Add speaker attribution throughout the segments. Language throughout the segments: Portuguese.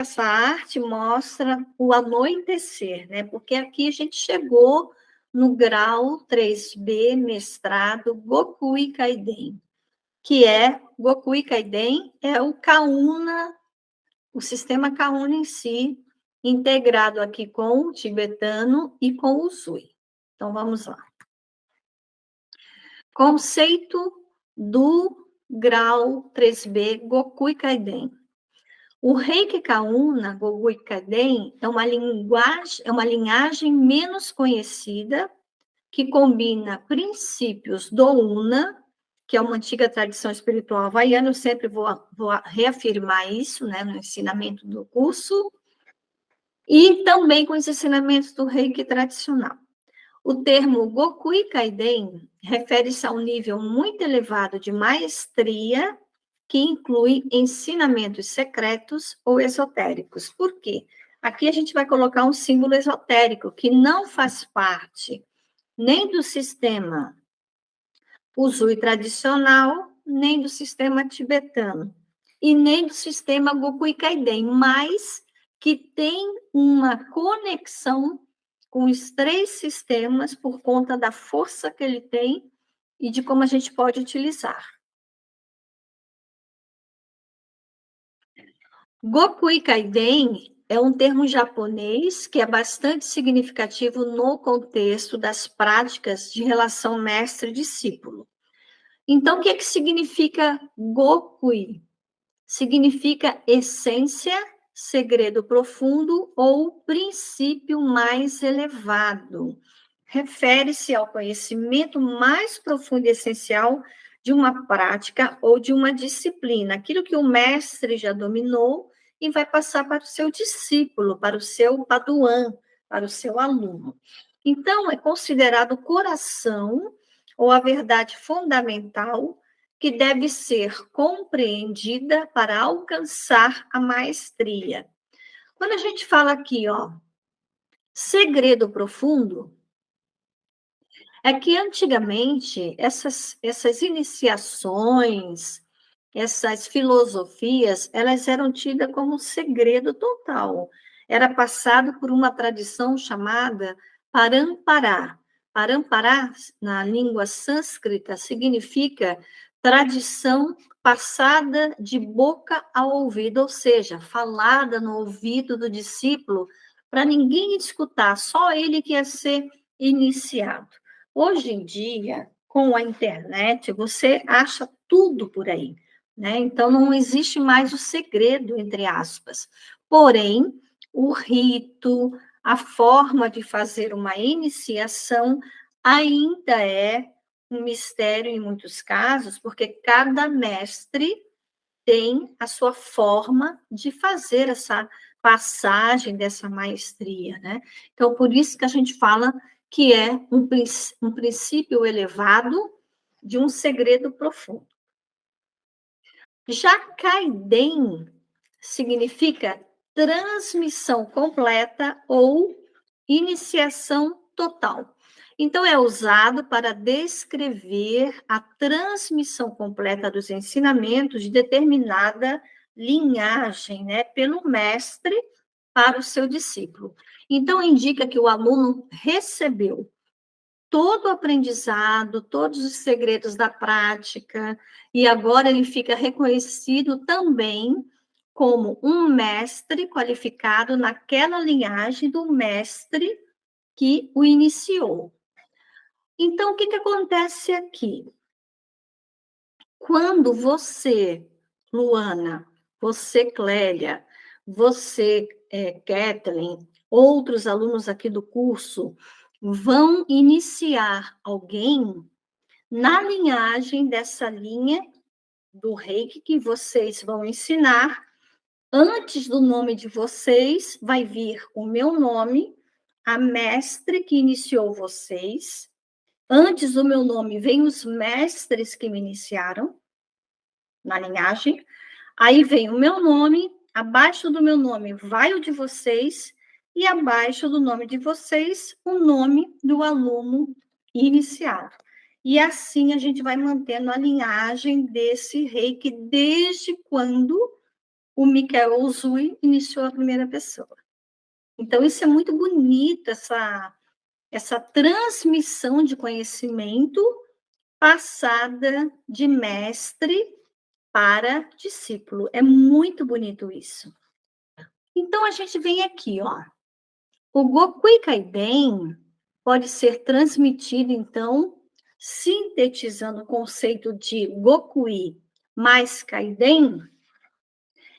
Speaker 1: Essa arte mostra o anoitecer, né? Porque aqui a gente chegou no grau 3B, mestrado Gokui Kaiden, que é Gokui Kaiden é o Kauna, o sistema Kauna em si, integrado aqui com o tibetano e com o Usui. Então vamos lá. Conceito do grau 3B Gokui Kaiden. O Reiki Kauna, Gokui Kaiden, é uma linhagem menos conhecida que combina princípios do Una, que é uma antiga tradição espiritual havaiana, eu sempre vou reafirmar isso, né, no ensinamento do curso, e também com os ensinamentos do Reiki tradicional. O termo Gokui Kaiden refere-se a um nível muito elevado de maestria que inclui ensinamentos secretos ou esotéricos. Por quê? Aqui a gente vai colocar um símbolo esotérico que não faz parte nem do sistema Usui tradicional, nem do sistema tibetano, e nem do sistema Gokui Kaiden, mas que tem uma conexão com os três sistemas por conta da força que ele tem e de como a gente pode utilizar. Gokui Kaiden é um termo japonês que é bastante significativo no contexto das práticas de relação mestre-discípulo. Então, o que é que significa Gokui? Significa essência, segredo profundo ou princípio mais elevado. Refere-se ao conhecimento mais profundo e essencial de uma prática ou de uma disciplina, aquilo que o mestre já dominou e vai passar para o seu discípulo, para o seu paduan, para o seu aluno. Então, é considerado o coração ou a verdade fundamental que deve ser compreendida para alcançar a maestria. Quando a gente fala aqui, ó, segredo profundo, é que antigamente essas iniciações, essas filosofias, elas eram tidas como segredo total. Era passado por uma tradição chamada Parampará. Parampará, na língua sânscrita, significa tradição passada de boca ao ouvido, ou seja, falada no ouvido do discípulo, para ninguém escutar, só ele que ia ser iniciado. Hoje em dia, com a internet, você acha tudo por aí, né? Então, não existe mais o segredo, entre aspas. Porém, o rito, a forma de fazer uma iniciação ainda é um mistério em muitos casos, porque cada mestre tem a sua forma de fazer essa passagem dessa maestria, né? Então, por isso que a gente fala que é um princípio elevado de um segredo profundo. Já Kaiden significa transmissão completa ou iniciação total. Então, é usado para descrever a transmissão completa dos ensinamentos de determinada linhagem, né, pelo mestre para o seu discípulo. Então, indica que o aluno recebeu todo o aprendizado, todos os segredos da prática, e agora ele fica reconhecido também como um mestre qualificado naquela linhagem do mestre que o iniciou. Então, o que acontece aqui? Quando você, Luana, você, Clélia, você, Kathleen, outros alunos aqui do curso, vão iniciar alguém na linhagem dessa linha do Reiki que vocês vão ensinar, antes do nome de vocês, vai vir o meu nome, a mestre que iniciou vocês. Antes do meu nome, vem os mestres que me iniciaram na linhagem. Aí vem o meu nome, abaixo do meu nome vai o de vocês, e abaixo do nome de vocês, o nome do aluno iniciado. E assim a gente vai mantendo a linhagem desse reiki desde quando o Michael Uzui iniciou a primeira pessoa. Então, isso é muito bonito, essa transmissão de conhecimento passada de mestre para discípulo. É muito bonito isso. Então, a gente vem aqui, ó. O Gokui Kaiden pode ser transmitido, então, sintetizando o conceito de Gokui mais Kaiden,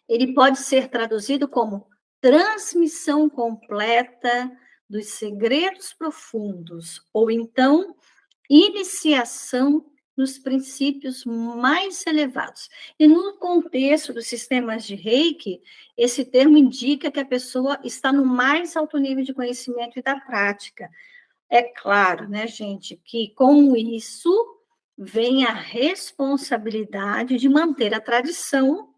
Speaker 1: ele pode ser traduzido como transmissão completa dos segredos profundos, ou então iniciação nos princípios mais elevados. E no contexto dos sistemas de Reiki, esse termo indica que a pessoa está no mais alto nível de conhecimento e da prática. É claro, né, gente, que com isso vem a responsabilidade de manter a tradição,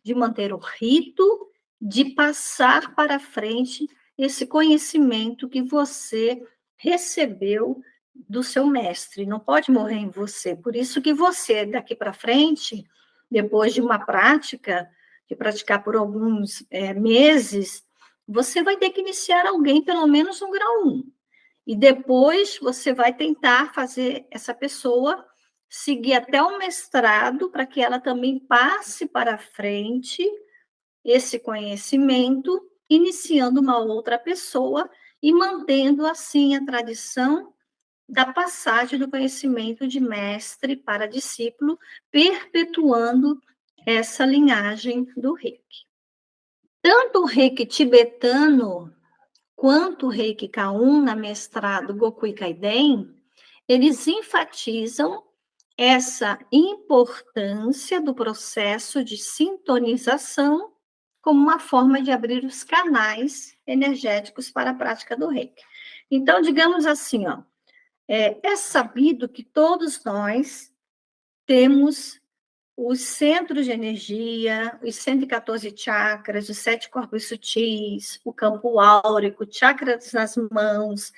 Speaker 1: de manter o rito, de passar para frente esse conhecimento que você recebeu do seu mestre. Não pode morrer em você. Por isso que você, daqui para frente, depois de uma prática, de praticar por alguns meses, você vai ter que iniciar alguém, pelo menos no grau 1. E depois você vai tentar fazer essa pessoa seguir até o mestrado, para que ela também passe para frente esse conhecimento, iniciando uma outra pessoa e mantendo assim a tradição da passagem do conhecimento de mestre para discípulo, perpetuando essa linhagem do Reiki. Tanto o Reiki tibetano quanto o Reiki Kauna, mestrado Gokui Kaiden, eles enfatizam essa importância do processo de sintonização como uma forma de abrir os canais energéticos para a prática do Reiki. Então, digamos assim, ó, é sabido que todos nós temos os centros de energia, os 114 chakras, os 7 corpos sutis, o campo áurico, chakras nas mãos,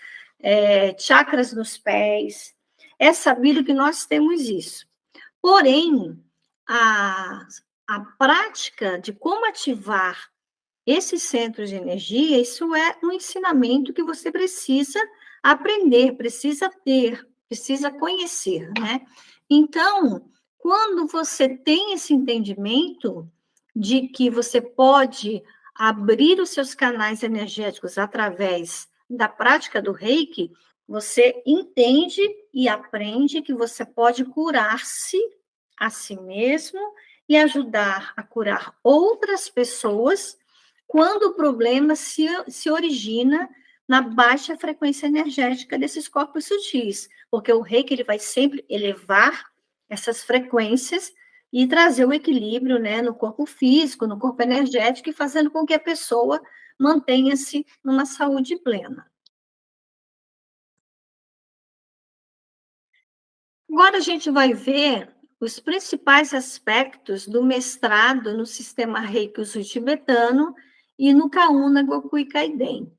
Speaker 1: chakras nos pés. É sabido que nós temos isso. Porém, a prática de como ativar esses centros de energia, isso é um ensinamento que você precisa aprender, precisa ter, precisa conhecer, né? Então, quando você tem esse entendimento de que você pode abrir os seus canais energéticos através da prática do Reiki, você entende e aprende que você pode curar-se a si mesmo e ajudar a curar outras pessoas quando o problema se origina na baixa frequência energética desses corpos sutis, porque o Reiki ele vai sempre elevar essas frequências e trazer o equilíbrio, né, no corpo físico, no corpo energético, e fazendo com que a pessoa mantenha-se numa saúde plena. Agora a gente vai ver os principais aspectos do mestrado no sistema Reiki Usui tibetano e no Kauna Gokui Kaiden.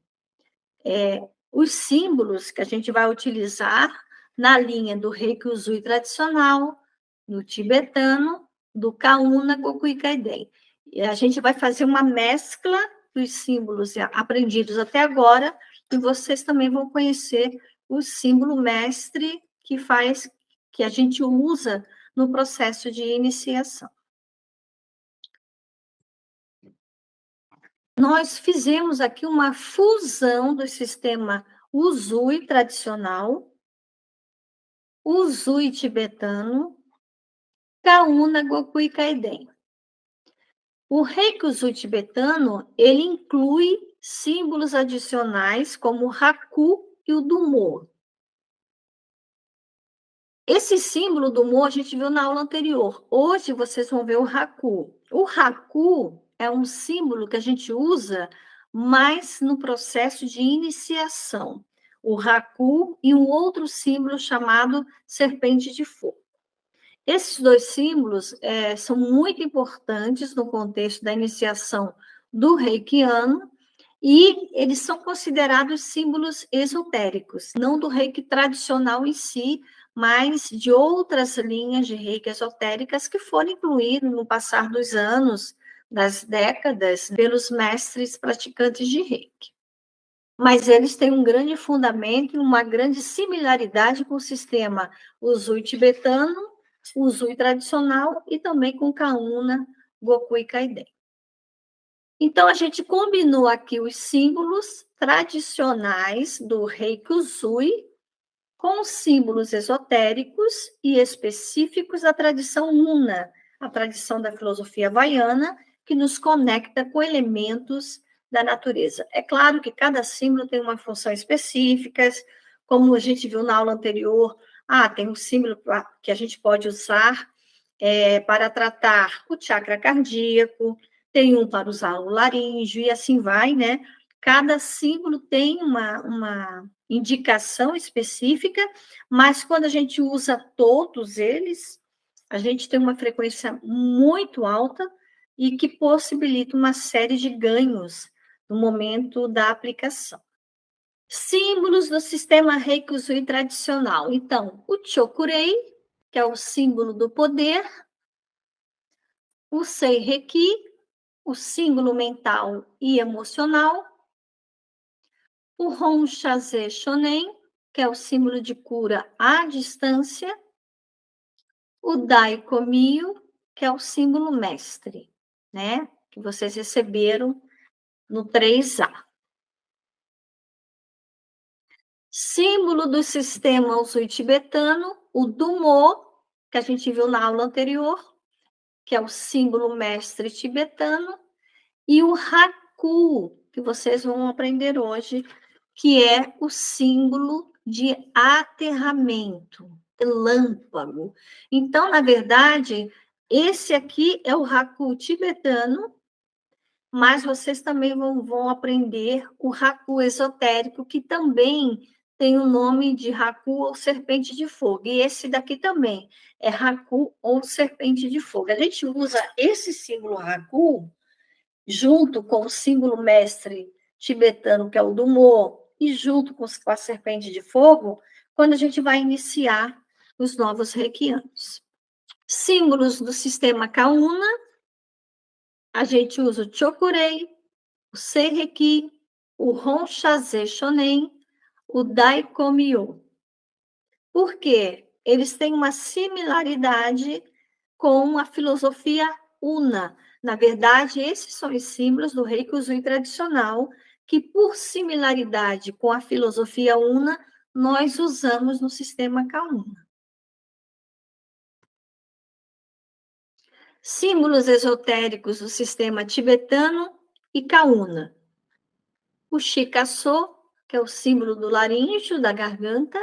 Speaker 1: Os símbolos que a gente vai utilizar na linha do Reiki Usui tradicional, no tibetano, do Kauna Gokui Kaiden. E a gente vai fazer uma mescla dos símbolos aprendidos até agora, e vocês também vão conhecer o símbolo mestre que a gente usa no processo de iniciação. Nós fizemos aqui uma fusão do sistema Usui tradicional, Usui tibetano, Kauna Gokui Kaiden. O Reiki Usui tibetano, ele inclui símbolos adicionais como o Haku e o Dumo. Esse símbolo do Mo a gente viu na aula anterior. Hoje vocês vão ver o Haku. O Haku é um símbolo que a gente usa mais no processo de iniciação. O Haku e um outro símbolo chamado serpente de fogo. Esses dois símbolos são muito importantes no contexto da iniciação do reikiano e eles são considerados símbolos esotéricos, não do reiki tradicional em si, mas de outras linhas de reiki esotéricas que foram incluídas no passar dos anos das décadas pelos mestres praticantes de Reiki. Mas eles têm um grande fundamento e uma grande similaridade com o sistema Usui tibetano, Usui tradicional e também com Kauna, Gokui Kaiden. Então, a gente combinou aqui os símbolos tradicionais do Reiki Usui com os símbolos esotéricos e específicos da tradição Una, a tradição da filosofia havaiana, que nos conecta com elementos da natureza. É claro que cada símbolo tem uma função específica, como a gente viu na aula anterior, tem um símbolo que a gente pode usar para tratar o chakra cardíaco, tem um para usar o laríngeo, e assim vai, né? Cada símbolo tem uma indicação específica, mas quando a gente usa todos eles, a gente tem uma frequência muito alta e que possibilita uma série de ganhos no momento da aplicação. Símbolos do sistema Reiki Usui tradicional. Então, o Chokurei, que é o símbolo do poder, o Sei Reiki, o símbolo mental e emocional, o Honshaze Shonen, que é o símbolo de cura à distância, o Daikomyo, que é o símbolo mestre, né? Que vocês receberam no 3A. Símbolo do sistema Usui tibetano, o Dumo, que a gente viu na aula anterior, que é o símbolo mestre tibetano, e o Haku, que vocês vão aprender hoje, que é o símbolo de aterramento, relâmpago. Então, na verdade, esse aqui é o Haku tibetano, mas vocês também vão aprender o Haku esotérico, que também tem o nome de Haku ou serpente de fogo. E esse daqui também é Haku ou serpente de fogo. A gente usa esse símbolo Haku junto com o símbolo mestre tibetano, que é o Dumo, e junto com a serpente de fogo, quando a gente vai iniciar os novos reikianos. Símbolos do sistema Kauna, a gente usa o Chokurei, o Seireki, o Honshaze Shonen, o Daikomyo. Por quê? Eles têm uma similaridade com a filosofia Una. Na verdade, esses são os símbolos do Reiki Usui tradicional, que, por similaridade com a filosofia Una, nós usamos no sistema Kauna. Símbolos esotéricos do sistema tibetano e Kauna. O Shikaso, que é o símbolo do laríngeo, da garganta.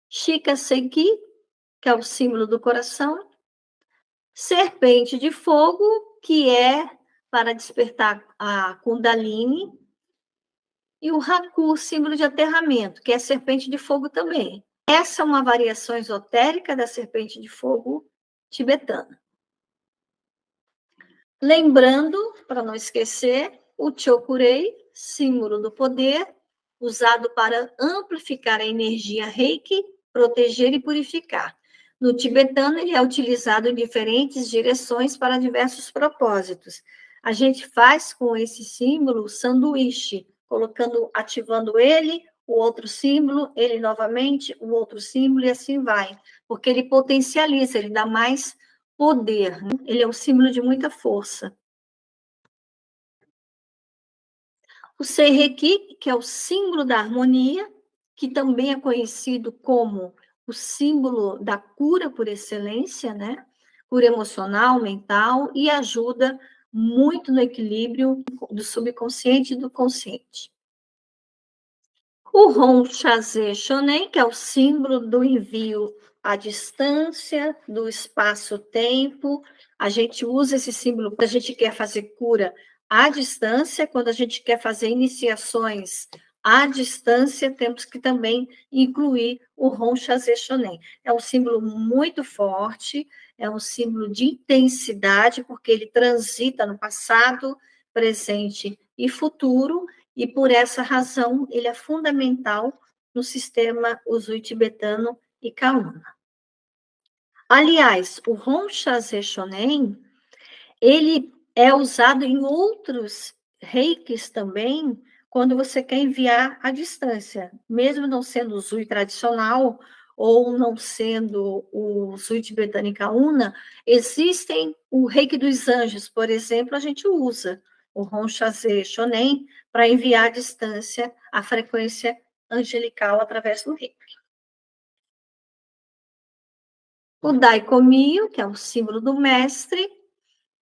Speaker 1: Shikaseki, que é o símbolo do coração. Serpente de fogo, que é para despertar a Kundalini. E o Haku, símbolo de aterramento, que é serpente de fogo também. Essa é uma variação esotérica da serpente de fogo tibetana. Lembrando, para não esquecer, o Chokurei, símbolo do poder, usado para amplificar a energia Reiki, proteger e purificar. No tibetano, ele é utilizado em diferentes direções para diversos propósitos. A gente faz com esse símbolo sanduíche, ativando ele, o outro símbolo, ele novamente, o outro símbolo, e assim vai. Porque ele potencializa, ele dá mais poder, né? Ele é um símbolo de muita força. O Seireki, que é o símbolo da harmonia, que também é conhecido como o símbolo da cura por excelência, né? Cura emocional, mental, e ajuda muito no equilíbrio do subconsciente e do consciente. O Honshaze Shonen, que é o símbolo do envio à distância, do espaço-tempo. A gente usa esse símbolo quando a gente quer fazer cura à distância, quando a gente quer fazer iniciações à distância, temos que também incluir o Honshaze Shonen. É um símbolo muito forte, é um símbolo de intensidade, porque ele transita no passado, presente e futuro, e por essa razão ele é fundamental no sistema Usui tibetano e Kauna. Aliás, o Honshaze Shonen, ele É usado em outros reikis também, quando você quer enviar à distância, mesmo não sendo o Zui tradicional ou não sendo o Zui tibetânica una, existem o reiki dos anjos, por exemplo, a gente usa o Ronchaze Shonen para enviar à distância a frequência angelical através do reiki. O Daikomyo, que é o símbolo do mestre,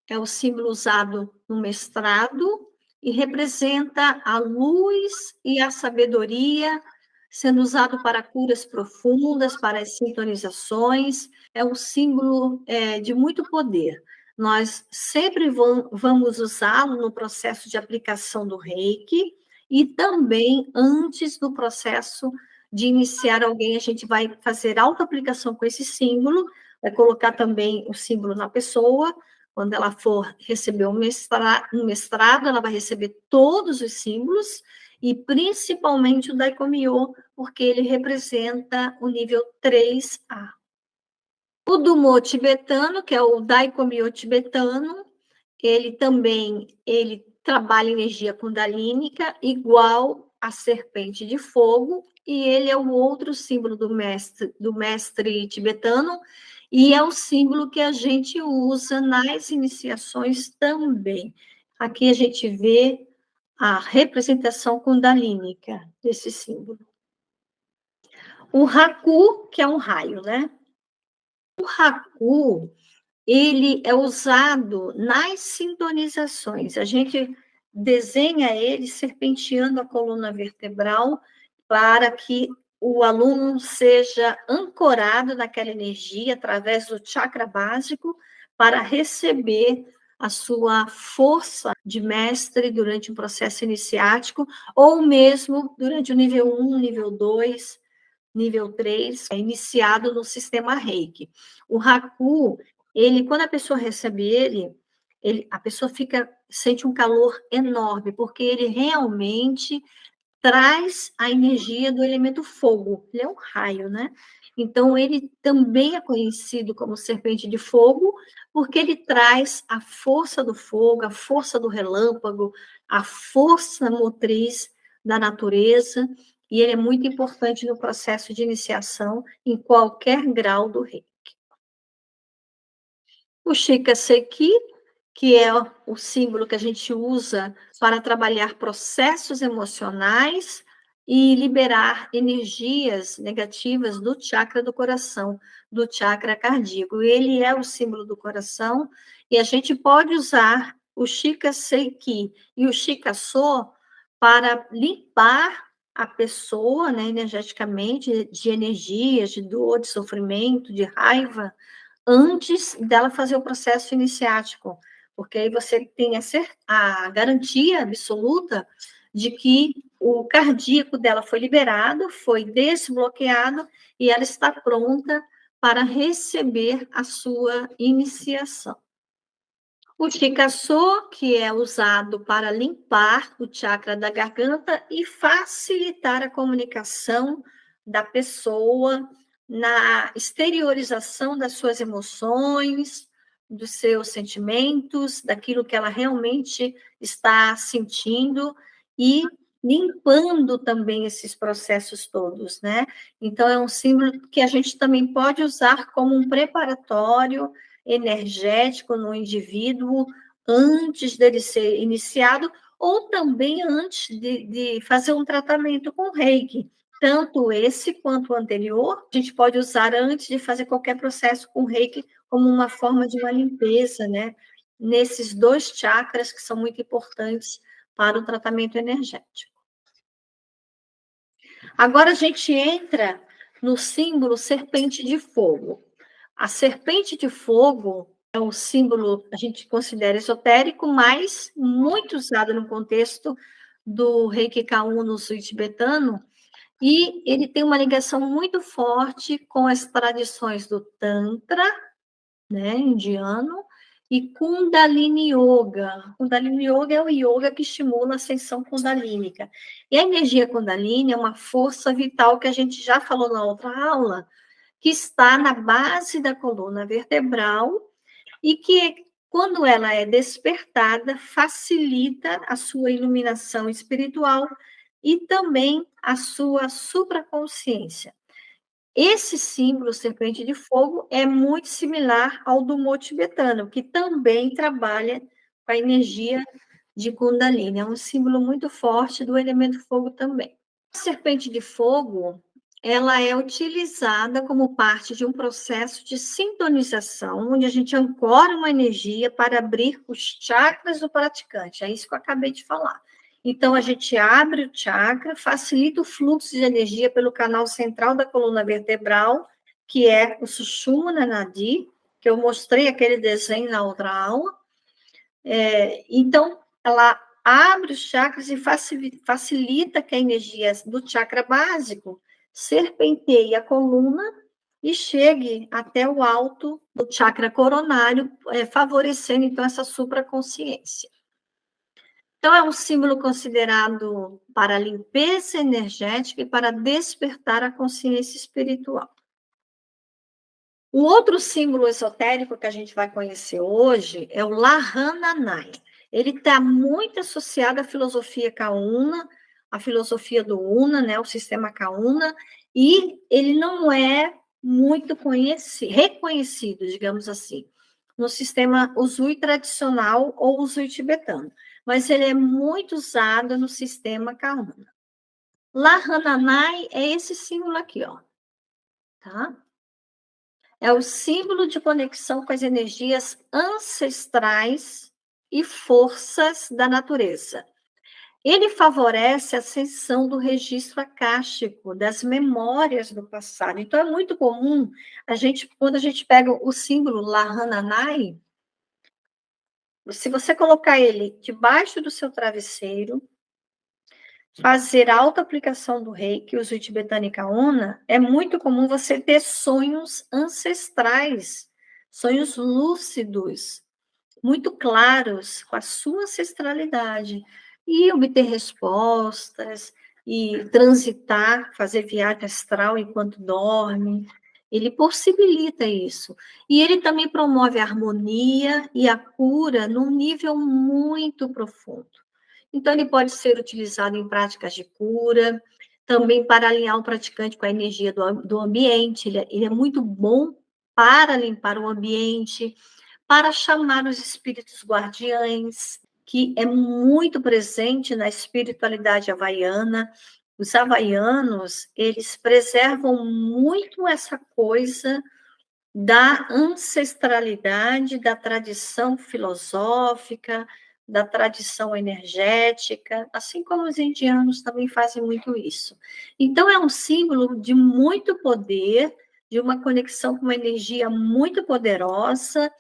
Speaker 1: é o símbolo usado no mestrado e representa a luz e a sabedoria, sendo usado para curas profundas, para as sintonizações. É um símbolo de muito poder. Nós sempre vamos usá-lo no processo de aplicação do Reiki e também antes do processo de iniciar alguém, a gente vai fazer autoaplicação com esse símbolo, vai colocar também o símbolo na pessoa. Quando ela for receber um mestrado, ela vai receber todos os símbolos, e principalmente o Daikomyo, porque ele representa o nível 3A. O Dumo tibetano, que é o Daikomyo tibetano, ele trabalha energia kundalínica igual a serpente de fogo, e ele é o outro símbolo do mestre tibetano, e é o símbolo que a gente usa nas iniciações também. Aqui a gente vê a representação kundalínica desse símbolo. O Haku, que é um raio, né? O Haku, ele é usado nas sintonizações. A gente desenha ele serpenteando a coluna vertebral para que o aluno seja ancorado naquela energia através do chakra básico para receber a sua força de mestre durante um processo iniciático ou mesmo durante o nível 1, nível 2, nível 3, é iniciado no sistema Reiki. O Haku, ele, quando a pessoa recebe a pessoa sente um calor enorme, porque ele realmente traz a energia do elemento fogo. Ele é um raio, né? Então, ele também é conhecido como serpente de fogo, porque ele traz a força do fogo, a força do relâmpago, a força motriz da natureza, e ele é muito importante no processo de iniciação em qualquer grau do reiki. O Shikaseki, que é o símbolo que a gente usa para trabalhar processos emocionais e liberar energias negativas do chakra do coração, do chakra cardíaco. Ele é o símbolo do coração e a gente pode usar o Shikaseki e o Shikaso para limpar a pessoa, né, energeticamente, de energias, de dor, de sofrimento, de raiva, antes dela fazer o processo iniciático, porque aí você tem a garantia absoluta de que o cardíaco dela foi liberado, foi desbloqueado, e ela está pronta para receber a sua iniciação. O Shikaso, que é usado para limpar o chakra da garganta e facilitar a comunicação da pessoa na exteriorização das suas emoções, dos seus sentimentos, daquilo que ela realmente está sentindo e limpando também esses processos todos, né? Então, é um símbolo que a gente também pode usar como um preparatório energético no indivíduo antes dele ser iniciado, ou também antes de fazer um tratamento com Reiki. Tanto esse quanto o anterior, a gente pode usar antes de fazer qualquer processo com Reiki, como uma forma de uma limpeza, né? Nesses dois chakras que são muito importantes para o tratamento energético. Agora a gente entra no símbolo serpente de fogo. A serpente de fogo é um símbolo, a gente considera esotérico, mas muito usado no contexto do Reiki K1 no sul tibetano, e ele tem uma ligação muito forte com as tradições do Tantra, né, indiano, e Kundalini Yoga. Kundalini Yoga é o yoga que estimula a ascensão kundalínica. E a energia kundalini é uma força vital que a gente já falou na outra aula, que está na base da coluna vertebral e que Quando ela é despertada, facilita a sua iluminação espiritual e também a sua supraconsciência. Esse símbolo, serpente de fogo, é muito similar ao do Mo tibetano, que também trabalha com a energia de Kundalini. É um símbolo muito forte do elemento fogo também. A serpente de fogo, ela é utilizada como parte de um processo de sintonização, onde a gente ancora uma energia para abrir os chakras do praticante. É isso que eu acabei de falar. Então, a gente abre o chakra, facilita o fluxo de energia pelo canal central da coluna vertebral, que é o Sushumna Nadi, que eu mostrei aquele desenho na outra aula. Então, ela abre os chakras e facilita que a energia do chakra básico serpenteie a coluna e chegue até o alto do chakra coronário, favorecendo, então, essa supraconsciência. Então, é um símbolo considerado para limpeza energética e para despertar a consciência espiritual. O outro símbolo esotérico que a gente vai conhecer hoje é o Lahananai. Ele está muito associado à filosofia Kauna, à filosofia do Una, né, o sistema Kauna, e ele não é muito reconhecido, digamos assim, no sistema Usui tradicional ou Usui tibetano, mas ele é muito usado no sistema Kauna. Lahananai é esse símbolo aqui, ó, tá? É o símbolo de conexão com as energias ancestrais e forças da natureza. Ele favorece a ascensão do registro akáshico, das memórias do passado. Então, é muito comum, quando a gente pega o símbolo Lahananai, se você colocar ele debaixo do seu travesseiro, fazer auto-aplicação do reiki, uso tibetano e kauna, é muito comum você ter sonhos ancestrais, sonhos lúcidos, muito claros, com a sua ancestralidade, e obter respostas, e transitar, fazer viagem astral enquanto dorme. Ele possibilita isso. E ele também promove a harmonia e a cura num nível muito profundo. Então, ele pode ser utilizado em práticas de cura, também para alinhar o praticante com a energia do ambiente. Ele é muito bom para limpar o ambiente, para chamar os espíritos guardiães, que é muito presente na espiritualidade havaiana. Os havaianos, eles preservam muito essa coisa da ancestralidade, da tradição filosófica, da tradição energética, assim como os indianos também fazem muito isso. Então, é um símbolo de muito poder, de uma conexão com uma energia muito poderosa,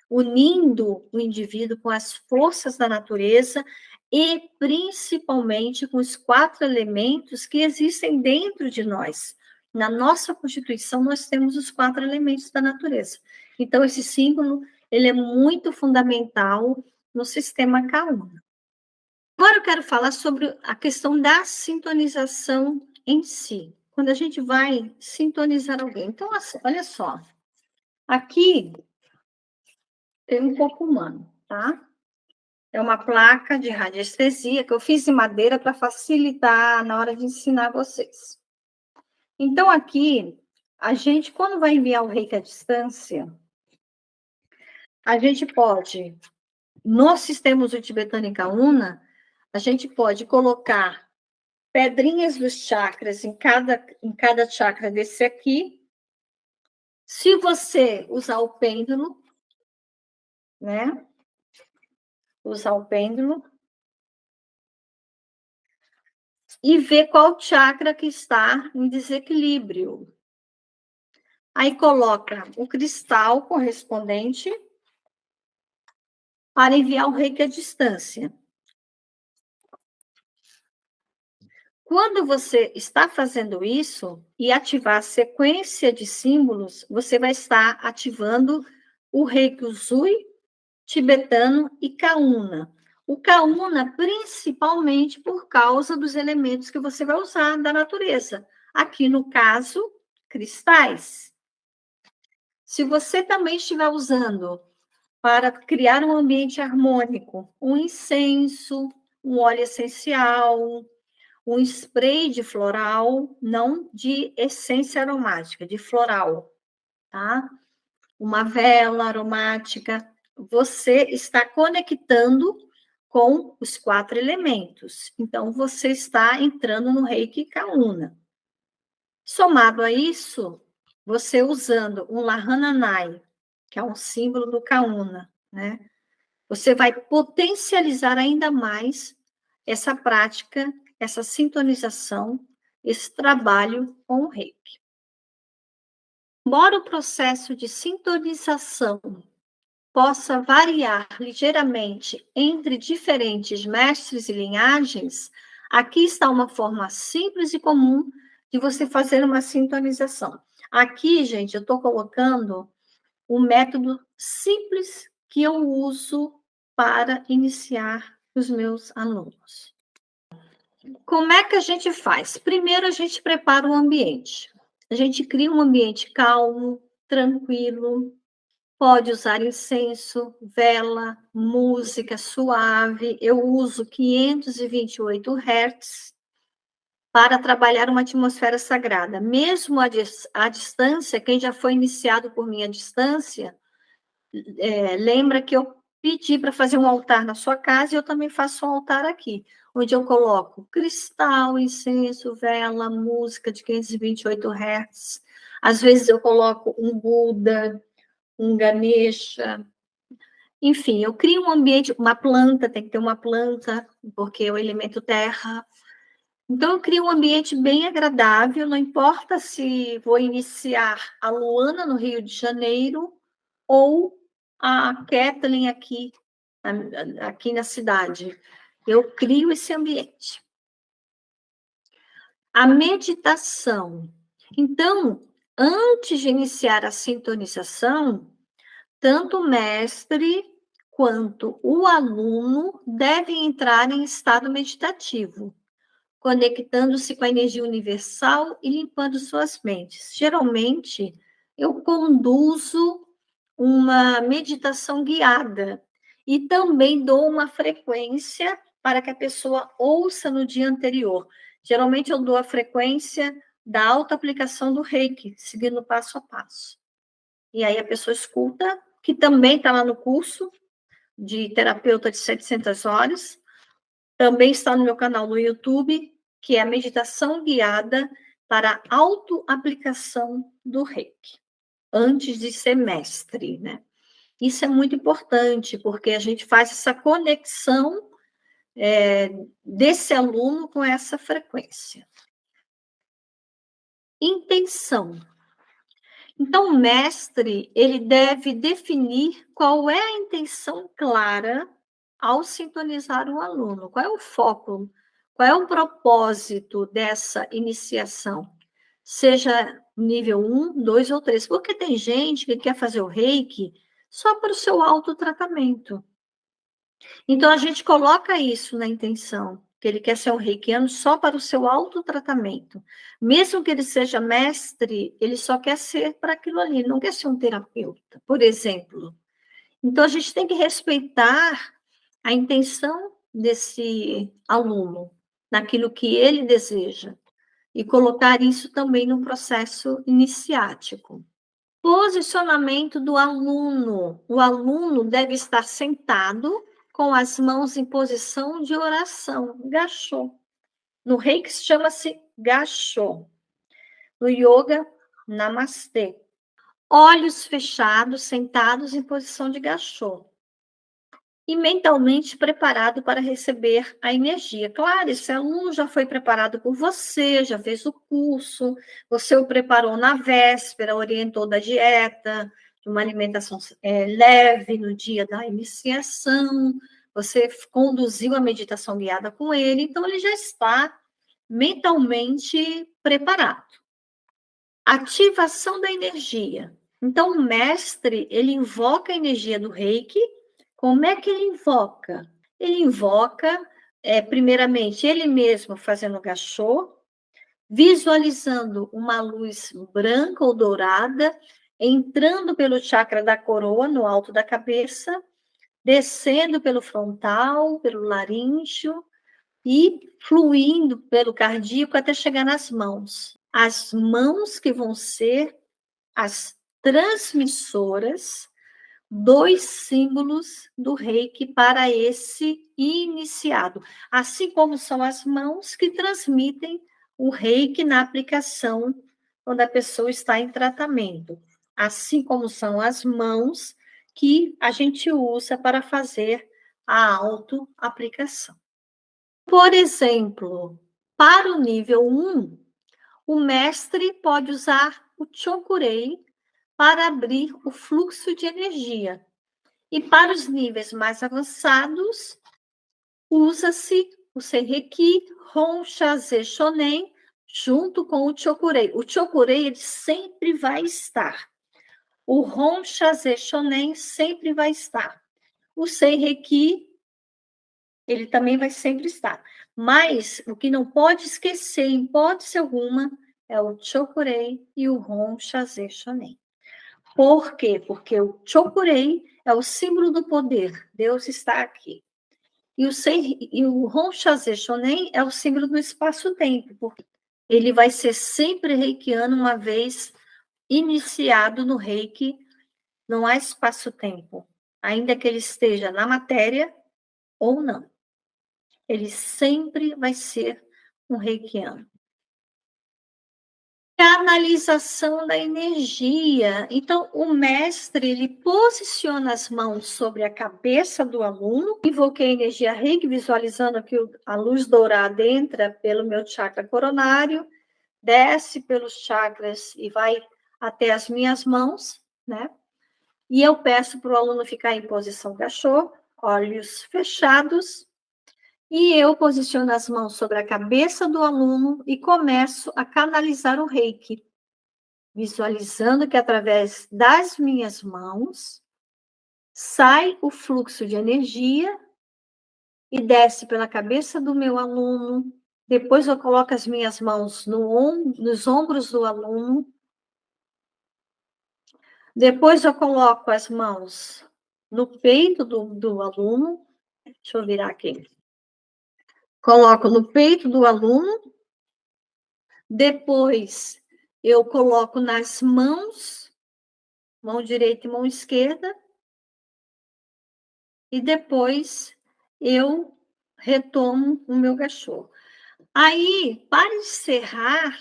Speaker 1: unindo o indivíduo com as forças da natureza e, principalmente, com os 4 elementos que existem dentro de nós. Na nossa Constituição, nós temos os 4 elementos da natureza. Então, esse símbolo, ele é muito fundamental no sistema Kauna. Agora eu quero falar sobre a questão da sintonização em si. Quando a gente vai sintonizar alguém. Então, olha só. Aqui tem um corpo humano, tá? É uma placa de radiestesia que eu fiz em madeira para facilitar na hora de ensinar vocês. Então, aqui, a gente, quando vai enviar o reiki à distância, a gente pode, no sistema Uso Tibetano e Kauna, a gente pode colocar pedrinhas dos chakras em cada chakra desse aqui. Se você usar o pêndulo, né? Usar o pêndulo. E ver qual chakra que está em desequilíbrio. Aí coloca o cristal correspondente para enviar o reiki à distância. Quando você está fazendo isso e ativar a sequência de símbolos, você vai estar ativando o reiki Usui, tibetano e Kauna. O Kauna, principalmente por causa dos elementos que você vai usar da natureza. Aqui, no caso, cristais. Se você também estiver usando para criar um ambiente harmônico. Um incenso, um óleo essencial, um spray de floral, não de essência aromática, de floral, tá? Uma vela aromática. Você está conectando com os 4 elementos. Então, você está entrando no Reiki Kauna. Somado a isso, você usando um Lahananai, que é um símbolo do Kauna, né? Você vai potencializar ainda mais essa prática, essa sintonização, esse trabalho com o Reiki. Embora o processo de sintonização possa variar ligeiramente entre diferentes mestres e linhagens, aqui está uma forma simples e comum de você fazer uma sintonização. Aqui, gente, eu estou colocando um método simples que eu uso para iniciar os meus alunos. Como é que a gente faz? Primeiro, a gente prepara o ambiente. A gente cria um ambiente calmo, tranquilo, pode usar incenso, vela, música suave. Eu uso 528 Hz para trabalhar uma atmosfera sagrada. Mesmo à distância, quem já foi iniciado por mim à distância, lembra que eu pedi para fazer um altar na sua casa e eu também faço um altar aqui, onde eu coloco cristal, incenso, vela, música de 528 Hz. Às vezes eu coloco um Buda, um Ganesha. Enfim, eu crio um ambiente, uma planta, tem que ter uma planta, porque é o elemento terra. Então, eu crio um ambiente bem agradável, não importa se vou iniciar a Luana no Rio de Janeiro ou a Kathleen aqui na cidade. Eu crio esse ambiente. A meditação. Então, antes de iniciar a sintonização, tanto o mestre quanto o aluno devem entrar em estado meditativo, conectando-se com a energia universal e limpando suas mentes. Geralmente, eu conduzo uma meditação guiada e também dou uma frequência para que a pessoa ouça no dia anterior. Geralmente, eu dou a frequência da autoaplicação do Reiki, seguindo passo a passo. E aí a pessoa escuta, que também está lá no curso de terapeuta de 700 horas, também está no meu canal no YouTube, que é a meditação guiada para a autoaplicação do Reiki, antes de ser mestre, né? Isso é muito importante, porque a gente faz essa conexão desse aluno com essa frequência. Intenção. Então, o mestre, ele deve definir qual é a intenção clara ao sintonizar o aluno. Qual é o foco? Qual é o propósito dessa iniciação? Seja nível 1, 2 ou 3. Porque tem gente que quer fazer o reiki só para o seu autotratamento. Então, a gente coloca isso na intenção, que ele quer ser um reikiano só para o seu autotratamento. Mesmo que ele seja mestre, ele só quer ser para aquilo ali, ele não quer ser um terapeuta, por exemplo. Então, a gente tem que respeitar a intenção desse aluno, naquilo que ele deseja, e colocar isso também no processo iniciático. Posicionamento do aluno. O aluno deve estar sentado com as mãos em posição de oração, gachô. No Reiki chama-se gachô. No yoga, namastê. Olhos fechados, sentados em posição de gachô. E mentalmente preparado para receber a energia. Claro, esse aluno já foi preparado por você, já fez o curso, você o preparou na véspera, orientou da dieta, de uma alimentação leve no dia da iniciação, você conduziu a meditação guiada com ele, então ele já está mentalmente preparado. Ativação da energia. Então, o mestre, ele invoca a energia do Reiki. Como é que ele invoca? Ele invoca, primeiramente, ele mesmo fazendo gachô, visualizando uma luz branca ou dourada entrando pelo chakra da coroa, no alto da cabeça, descendo pelo frontal, pelo laríngeo e fluindo pelo cardíaco até chegar nas mãos. As mãos que vão ser as transmissoras dos símbolos do reiki para esse iniciado, assim como são as mãos que transmitem o reiki na aplicação quando a pessoa está em tratamento, assim como são as mãos que a gente usa para fazer a autoaplicação. Por exemplo, para o nível 1, o mestre pode usar o Chokurei para abrir o fluxo de energia. E para os níveis mais avançados, usa-se o Senreki, Honshaze Shonen, junto com o Chokurei. O Chokurei, ele sempre vai estar. O Honshaze Shonen sempre vai estar. O Senreki, ele também vai sempre estar. Mas o que não pode esquecer, em hipótese alguma, é o Chokurei e o Honshaze Shonen. Por quê? Porque o Chokurei é o símbolo do poder. Deus está aqui. E o Honshaze Shonen é o símbolo do espaço-tempo, porque ele vai ser sempre reikiano uma vez iniciado no reiki, não há espaço-tempo, ainda que ele esteja na matéria ou não. Ele sempre vai ser um reikiano. Canalização da energia. Então, o mestre, ele posiciona as mãos sobre a cabeça do aluno, invoquei a energia reiki, visualizando que a luz dourada entra pelo meu chakra coronário, desce pelos chakras e vai até as minhas mãos, né? E eu peço para o aluno ficar em posição gachô, olhos fechados, e eu posiciono as mãos sobre a cabeça do aluno e começo a canalizar o reiki, visualizando que através das minhas mãos sai o fluxo de energia e desce pela cabeça do meu aluno. Depois eu coloco as minhas mãos nos ombros do aluno. Depois eu coloco as mãos no peito do aluno. Deixa eu virar aqui. Coloco no peito do aluno. Depois eu coloco nas mãos, mão direita e mão esquerda. E depois eu retomo o meu gachô. Aí, para encerrar,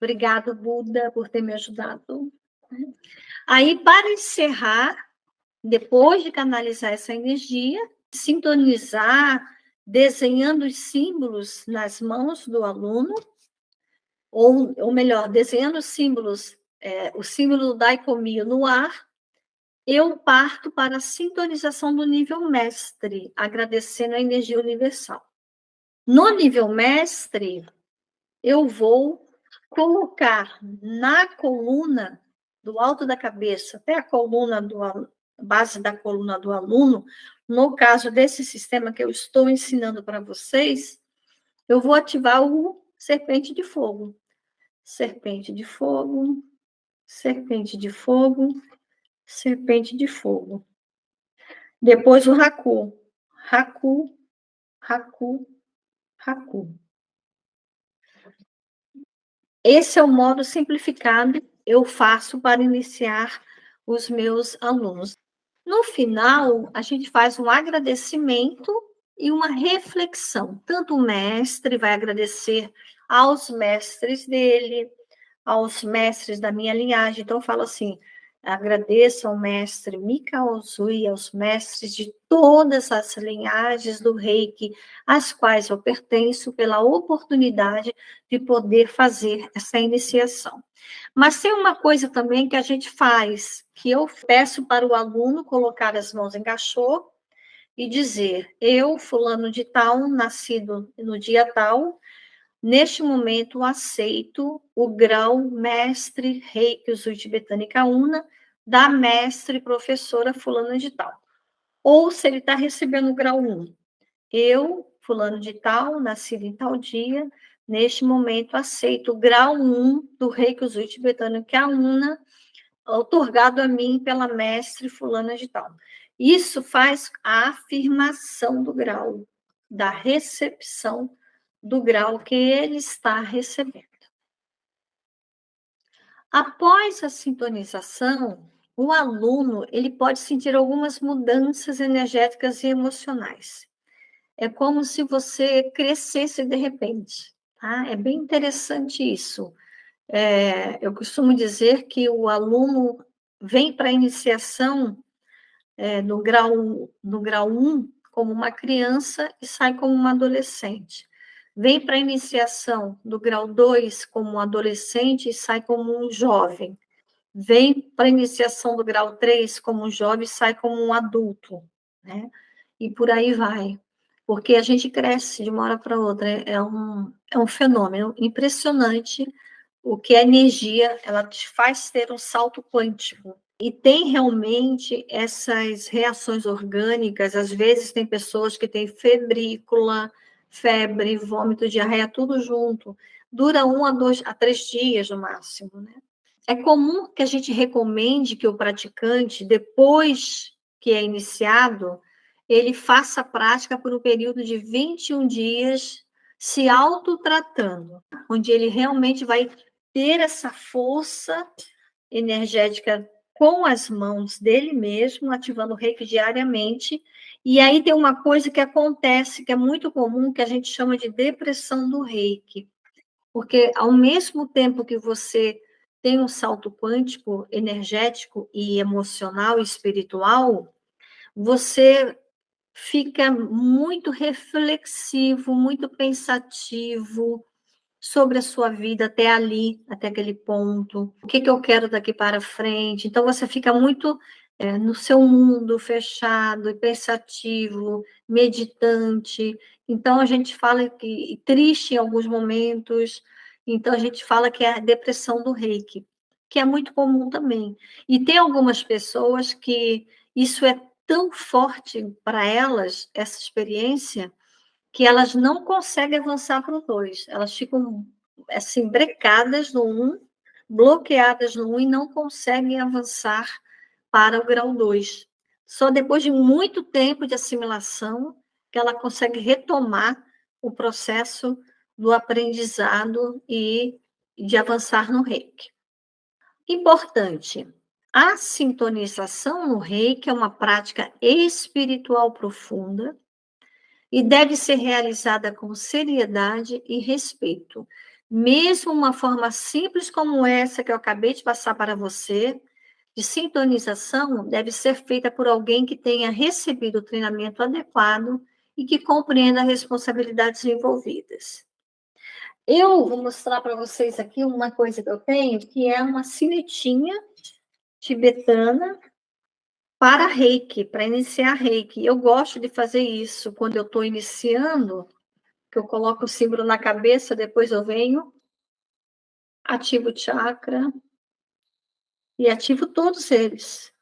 Speaker 1: obrigado, Buda, por ter me ajudado. Aí, para encerrar, depois de canalizar essa energia, sintonizar, desenhando os símbolos nas mãos do aluno, ou melhor, desenhando os símbolos, o símbolo do Daikomi no ar, eu parto para a sintonização do nível mestre, agradecendo a energia universal. No nível mestre, eu vou colocar na coluna, do alto da cabeça até a coluna base da coluna do aluno, no caso desse sistema que eu estou ensinando para vocês, eu vou ativar o serpente de fogo. Serpente de fogo, serpente de fogo, serpente de fogo. Depois o Haku. Haku, Haku, Haku. Esse é o modo simplificado que eu faço para iniciar os meus alunos. No final, a gente faz um agradecimento e uma reflexão. Tanto o mestre vai agradecer aos mestres dele, aos mestres da minha linhagem. Então, eu falo assim, agradeço ao mestre Mikao Uzui, aos mestres de todas as linhagens do Reiki, às quais eu pertenço, pela oportunidade de poder fazer essa iniciação. Mas tem uma coisa também que a gente faz, que eu peço para o aluno colocar as mãos em gachô e dizer, eu, fulano de tal, nascido no dia tal, neste momento, aceito o grau mestre Reiki Usui Tibetânica Una da mestre professora fulana de tal. Ou se ele está recebendo o grau 1. Eu, fulano de tal, nascido em tal dia, neste momento aceito o grau 1 do Reiki Usui Tibetânica Una outorgado a mim pela mestre fulana de tal. Isso faz a afirmação do grau, da recepção do grau que ele está recebendo. Após a sintonização, o aluno ele pode sentir algumas mudanças energéticas e emocionais. É como se você crescesse de repente. Tá? É bem interessante isso. Eu costumo dizer que o aluno vem para a iniciação no grau 1 como uma criança e sai como uma adolescente. Vem para a iniciação do grau 2 como um adolescente e sai como um jovem. Vem para a iniciação do grau 3 como um jovem e sai como um adulto, né? E por aí vai. Porque a gente cresce de uma hora para outra. É um fenômeno impressionante o que a energia ela te faz ter um salto quântico. E tem realmente essas reações orgânicas, às vezes tem pessoas que têm febrícula, febre, vômito, diarreia, tudo junto. Dura 1 a 3 dias no máximo, né? É comum que a gente recomende que o praticante, depois que é iniciado, ele faça a prática por um período de 21 dias, se autotratando, onde ele realmente vai ter essa força energética com as mãos dele mesmo, ativando o reiki diariamente. E aí tem uma coisa que acontece, que é muito comum, que a gente chama de depressão do reiki. Porque ao mesmo tempo que você tem um salto quântico, energético e emocional e espiritual, você fica muito reflexivo, muito pensativo sobre a sua vida até ali, até aquele ponto. O que eu quero daqui para frente? Então, você fica muito no seu mundo fechado e pensativo, meditante. Então, a gente fala que triste em alguns momentos. Então, a gente fala que é a depressão do reiki, que é muito comum também. E tem algumas pessoas que isso é tão forte para elas, essa experiência, que elas não conseguem avançar para o 2. Elas ficam, assim, brecadas no 1, bloqueadas no 1 e não conseguem avançar para o grau 2. Só depois de muito tempo de assimilação que ela consegue retomar o processo do aprendizado e de avançar no reiki. Importante, a sintonização no reiki é uma prática espiritual profunda e deve ser realizada com seriedade e respeito. Mesmo uma forma simples como essa que eu acabei de passar para você, de sintonização, deve ser feita por alguém que tenha recebido o treinamento adequado e que compreenda as responsabilidades envolvidas. Eu vou mostrar para vocês aqui uma coisa que eu tenho, que é uma sinetinha tibetana para reiki, para iniciar reiki. Eu gosto de fazer isso quando eu estou iniciando, que eu coloco o símbolo na cabeça, depois eu venho, ativo o chakra e ativo todos eles.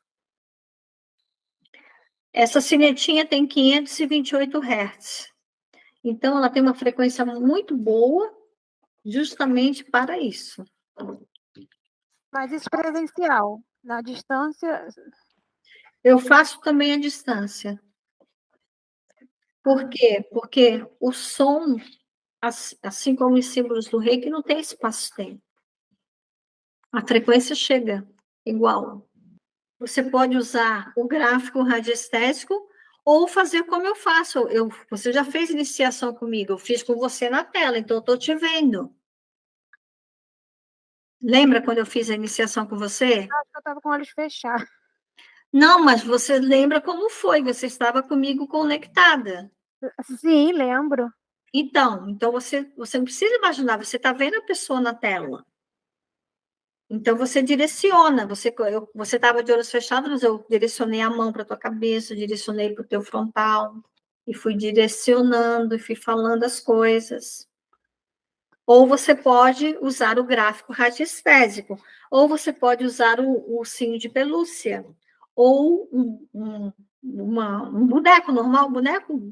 Speaker 1: Essa sinetinha tem 528 Hz. Então, ela tem uma frequência muito boa, justamente para isso.
Speaker 2: Mas isso presencial, na distância.
Speaker 1: Eu faço também à distância. Por quê? Porque o som, assim como os símbolos do reiki, não tem espaço-tempo. A frequência chega igual. Você pode usar o gráfico radiestésico ou fazer como eu faço. Você já fez iniciação comigo, eu fiz com você na tela, então eu estou te vendo. Lembra quando eu fiz a iniciação com você?
Speaker 2: Acho que eu estava com olhos fechados.
Speaker 1: Não, mas você lembra como foi? Você estava comigo conectada.
Speaker 2: Sim, lembro.
Speaker 1: Então você não precisa imaginar, você está vendo a pessoa na tela. Então você direciona, você estava de olhos fechados, mas eu direcionei a mão para a tua cabeça, direcionei para o teu frontal, e fui direcionando, e fui falando as coisas. Ou você pode usar o gráfico radiestésico, ou você pode usar o ursinho de pelúcia, ou um boneco normal, boneco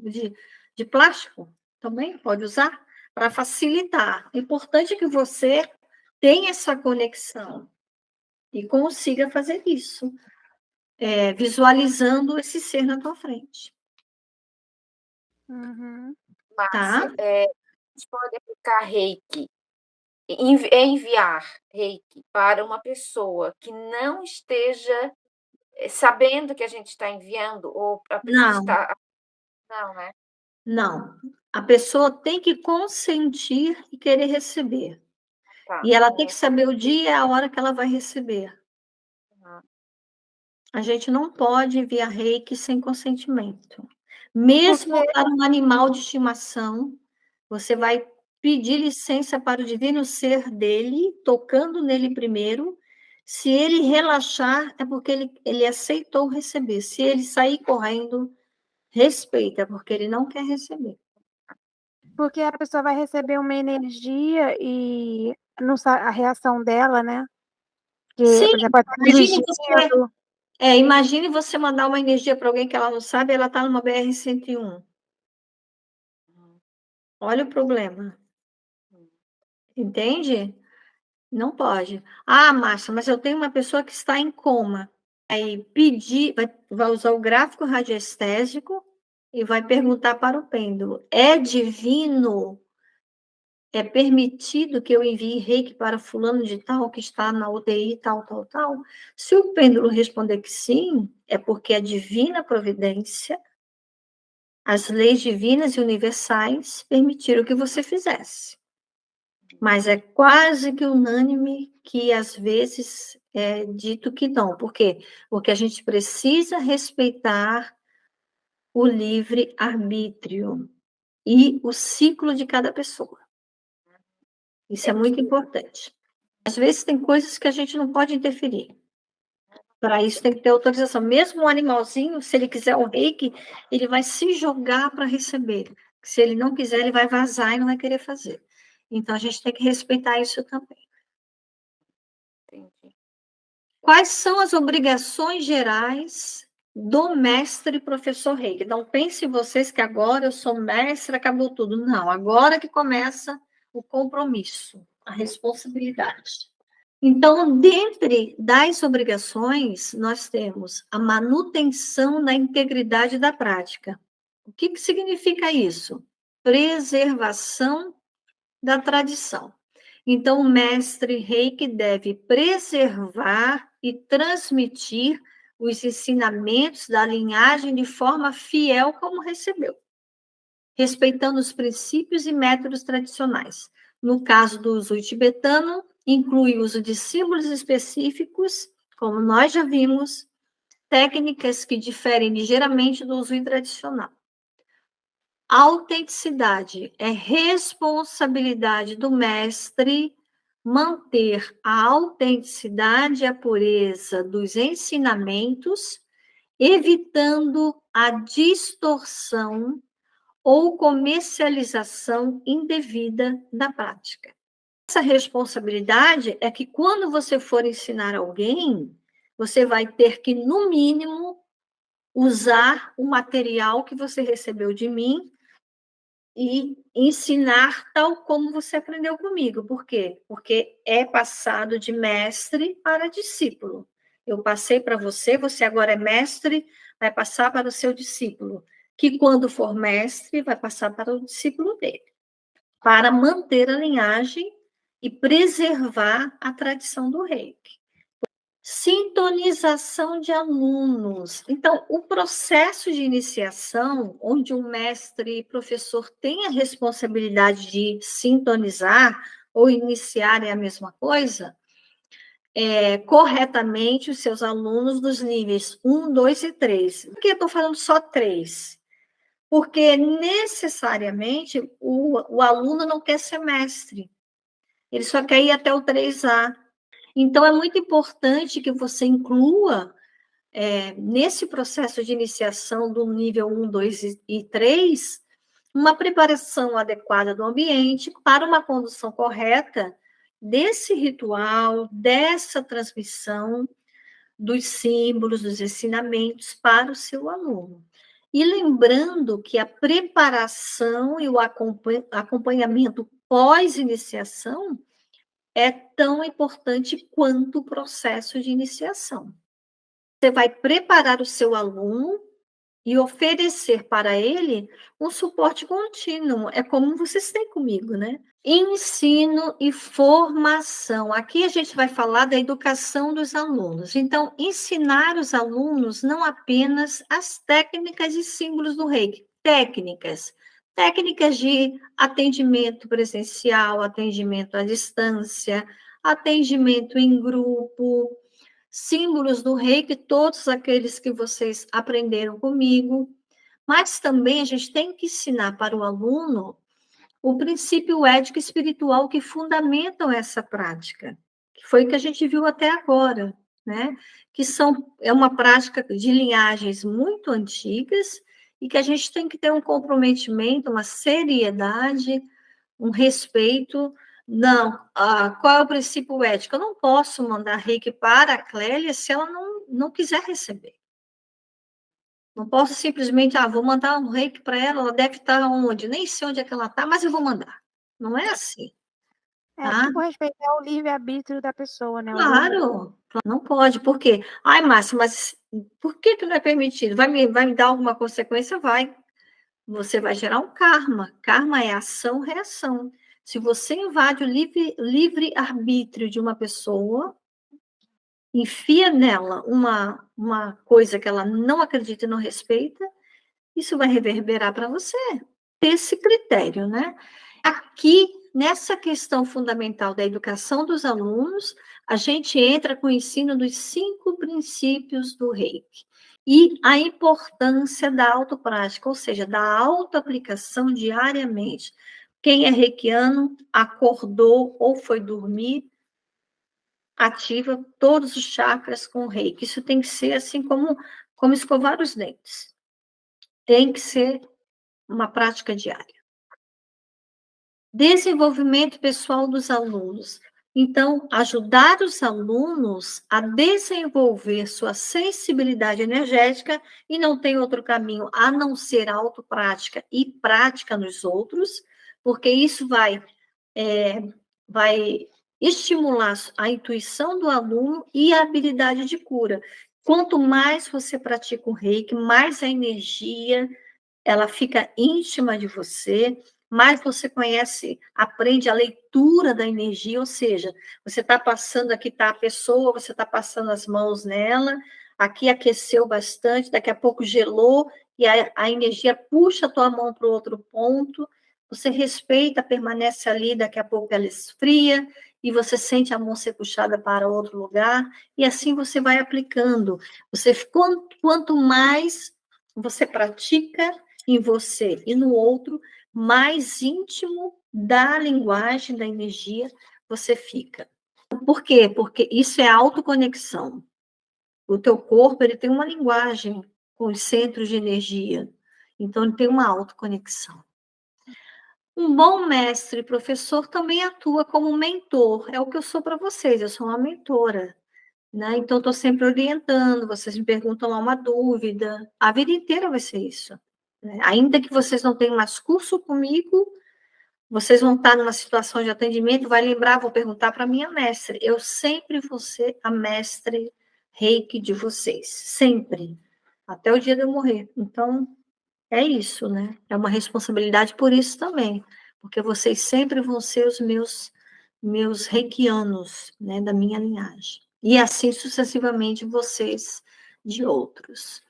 Speaker 1: de plástico, também pode usar, para facilitar. O importante é que você tenha essa conexão. e consiga fazer isso, visualizando esse ser na tua frente.
Speaker 2: Uhum.
Speaker 1: Tá?
Speaker 3: Márcia, a gente pode aplicar reiki, enviar reiki para uma pessoa que não esteja sabendo que a gente está enviando, ou a pessoa
Speaker 1: Não,
Speaker 3: está. Não, né?
Speaker 1: não. A pessoa tem que consentir e querer receber.
Speaker 3: Tá.
Speaker 1: E ela tem que saber o dia e a hora que ela vai receber.
Speaker 3: Uhum.
Speaker 1: A gente não pode enviar reiki sem consentimento. Mesmo para um animal de estimação, você vai pedir licença para o divino ser dele, tocando nele primeiro. Se ele relaxar, é porque ele aceitou receber. Se ele sair correndo, respeita, porque ele não quer receber.
Speaker 2: Porque a pessoa vai receber uma energia e não sabe a reação dela, né? Que,
Speaker 1: Sim,
Speaker 2: por exemplo,
Speaker 1: imagine você mandar uma energia para alguém que ela não sabe, ela está numa BR-101. Olha o problema. Entende? Não pode. Ah, Márcia, mas eu tenho uma pessoa que está em coma. Aí vai usar o gráfico radioestésico e vai perguntar para o pêndulo: é divino? É permitido que eu envie reiki para fulano de tal que está na UTI, tal, tal, tal? Se o pêndulo responder que sim, é porque a divina providência, as leis divinas e universais permitiram que você fizesse. Mas é quase que unânime que, às vezes, é dito que não. Por quê? Porque a gente precisa respeitar o livre-arbítrio e o ciclo de cada pessoa. Isso é muito importante. Às vezes, tem coisas que a gente não pode interferir. Para isso, tem que ter autorização. Mesmo um animalzinho, se ele quiser o reiki, ele vai se jogar para receber. Se ele não quiser, ele vai vazar e não vai querer fazer. Então, a gente tem que respeitar isso também.
Speaker 3: Entendi.
Speaker 1: Quais são as obrigações gerais do mestre professor reiki? Não pense vocês que agora eu sou mestre, acabou tudo. Não, agora que começa o compromisso, a responsabilidade. Então, dentre das obrigações, nós temos a manutenção da integridade da prática. O que significa isso? Preservação da tradição. Então, o mestre Reiki deve preservar e transmitir os ensinamentos da linhagem de forma fiel como recebeu, respeitando os princípios e métodos tradicionais. No caso do uso tibetano, inclui o uso de símbolos específicos, como nós já vimos, técnicas que diferem ligeiramente do uso tradicional. A autenticidade é responsabilidade do mestre manter a autenticidade e a pureza dos ensinamentos, evitando a distorção ou comercialização indevida da prática. Essa responsabilidade é que quando você for ensinar alguém, você vai ter que, no mínimo, usar o material que você recebeu de mim e ensinar tal como você aprendeu comigo. Por quê? Porque é passado de mestre para discípulo. Eu passei para você, você agora é mestre, vai passar para o seu discípulo, que quando for mestre, vai passar para o discípulo dele, para manter a linhagem e preservar a tradição do reiki. Sintonização de alunos. Então, o processo de iniciação, onde o mestre e professor têm a responsabilidade de sintonizar ou iniciar é a mesma coisa, corretamente os seus alunos dos níveis 1, 2 e 3. Por que eu estou falando só 3? Porque necessariamente o aluno não quer ser mestre, ele só quer ir até o 3A. Então, é muito importante que você inclua, nesse processo de iniciação do nível 1, 2 e 3, uma preparação adequada do ambiente para uma condução correta desse ritual, dessa transmissão dos símbolos, dos ensinamentos para o seu aluno. E lembrando que a preparação e o acompanhamento pós-iniciação é tão importante quanto o processo de iniciação. Você vai preparar o seu aluno e oferecer para ele um suporte contínuo. É como vocês têm comigo, né? Ensino e formação. Aqui a gente vai falar da educação dos alunos. Então, ensinar os alunos não apenas as técnicas e símbolos do Reiki, técnicas de atendimento presencial, atendimento à distância, atendimento em grupo, símbolos do Reiki, todos aqueles que vocês aprenderam comigo, mas também a gente tem que ensinar para o aluno o princípio ético e espiritual que fundamentam essa prática, que foi o que a gente viu até agora, né? Que é uma prática de linhagens muito antigas e que a gente tem que ter um comprometimento, uma seriedade, um respeito. Não, qual é o princípio ético? Eu não posso mandar reiki para a Clélia se ela não quiser receber. Não posso simplesmente, vou mandar um reiki para ela deve estar onde? Nem sei onde é que ela está, mas eu vou mandar. Não é assim, tá?
Speaker 2: Tipo, respeitar o livre-arbítrio da pessoa, né?
Speaker 1: Claro, não pode. Por quê? Ai, Márcia, mas por que não é permitido? Vai me dar alguma consequência? Vai. Você vai gerar um karma. Karma é ação-reação. Se você invade o livre-arbítrio de uma pessoa, enfia nela uma coisa que ela não acredita e não respeita, isso vai reverberar para você. Esse critério, né? Aqui, nessa questão fundamental da educação dos alunos, a gente entra com o ensino dos 5 princípios do Reiki e a importância da autoprática, ou seja, da autoaplicação diariamente. Quem é reikiano, acordou ou foi dormir, ativa todos os chakras com o Reiki. Isso tem que ser assim como escovar os dentes. Tem que ser uma prática diária. Desenvolvimento pessoal dos alunos. Então, ajudar os alunos a desenvolver sua sensibilidade energética e não tem outro caminho a não ser autoprática e prática nos outros, porque isso vai estimular a intuição do aluno e a habilidade de cura. Quanto mais você pratica o Reiki, mais a energia ela fica íntima de você, mais você conhece, aprende a leitura da energia, ou seja, você está passando, aqui está a pessoa, você está passando as mãos nela, aqui aqueceu bastante, daqui a pouco gelou, e a energia puxa a tua mão para o outro ponto, você respeita, permanece ali, daqui a pouco ela esfria, e você sente a mão ser puxada para outro lugar, e assim você vai aplicando. Quanto mais você pratica em você e no outro, mais íntimo da linguagem, da energia você fica. Por quê? Porque isso é autoconexão. O teu corpo ele tem uma linguagem com os centros de energia, então ele tem uma autoconexão. Um bom mestre e professor também atua como mentor, é o que eu sou para vocês, eu sou uma mentora, né? Então estou sempre orientando, vocês me perguntam lá uma dúvida, a vida inteira vai ser isso. Né? Ainda que vocês não tenham mais curso comigo, vocês vão estar numa situação de atendimento, vai lembrar, vou perguntar para a minha mestre, eu sempre vou ser a mestre reiki de vocês, sempre, até o dia de eu morrer. Então, é isso, né? É uma responsabilidade por isso também, porque vocês sempre vão ser os meus reikianos, né, da minha linhagem. E assim sucessivamente vocês de outros.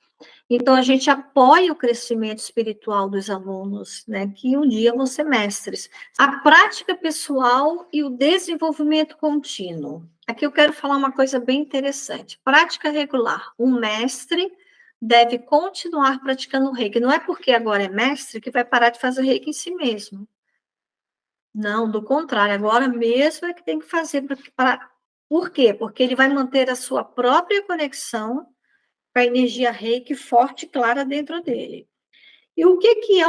Speaker 1: Então, a gente apoia o crescimento espiritual dos alunos, né, que um dia vão ser mestres. A prática pessoal e o desenvolvimento contínuo. Aqui eu quero falar uma coisa bem interessante. Prática regular. Um mestre deve continuar praticando o reiki. Não é porque agora é mestre que vai parar de fazer reiki em si mesmo. Não, do contrário. Agora mesmo é que tem que fazer. Por quê? Porque ele vai manter a sua própria conexão com a energia reiki forte e clara dentro dele. E o que é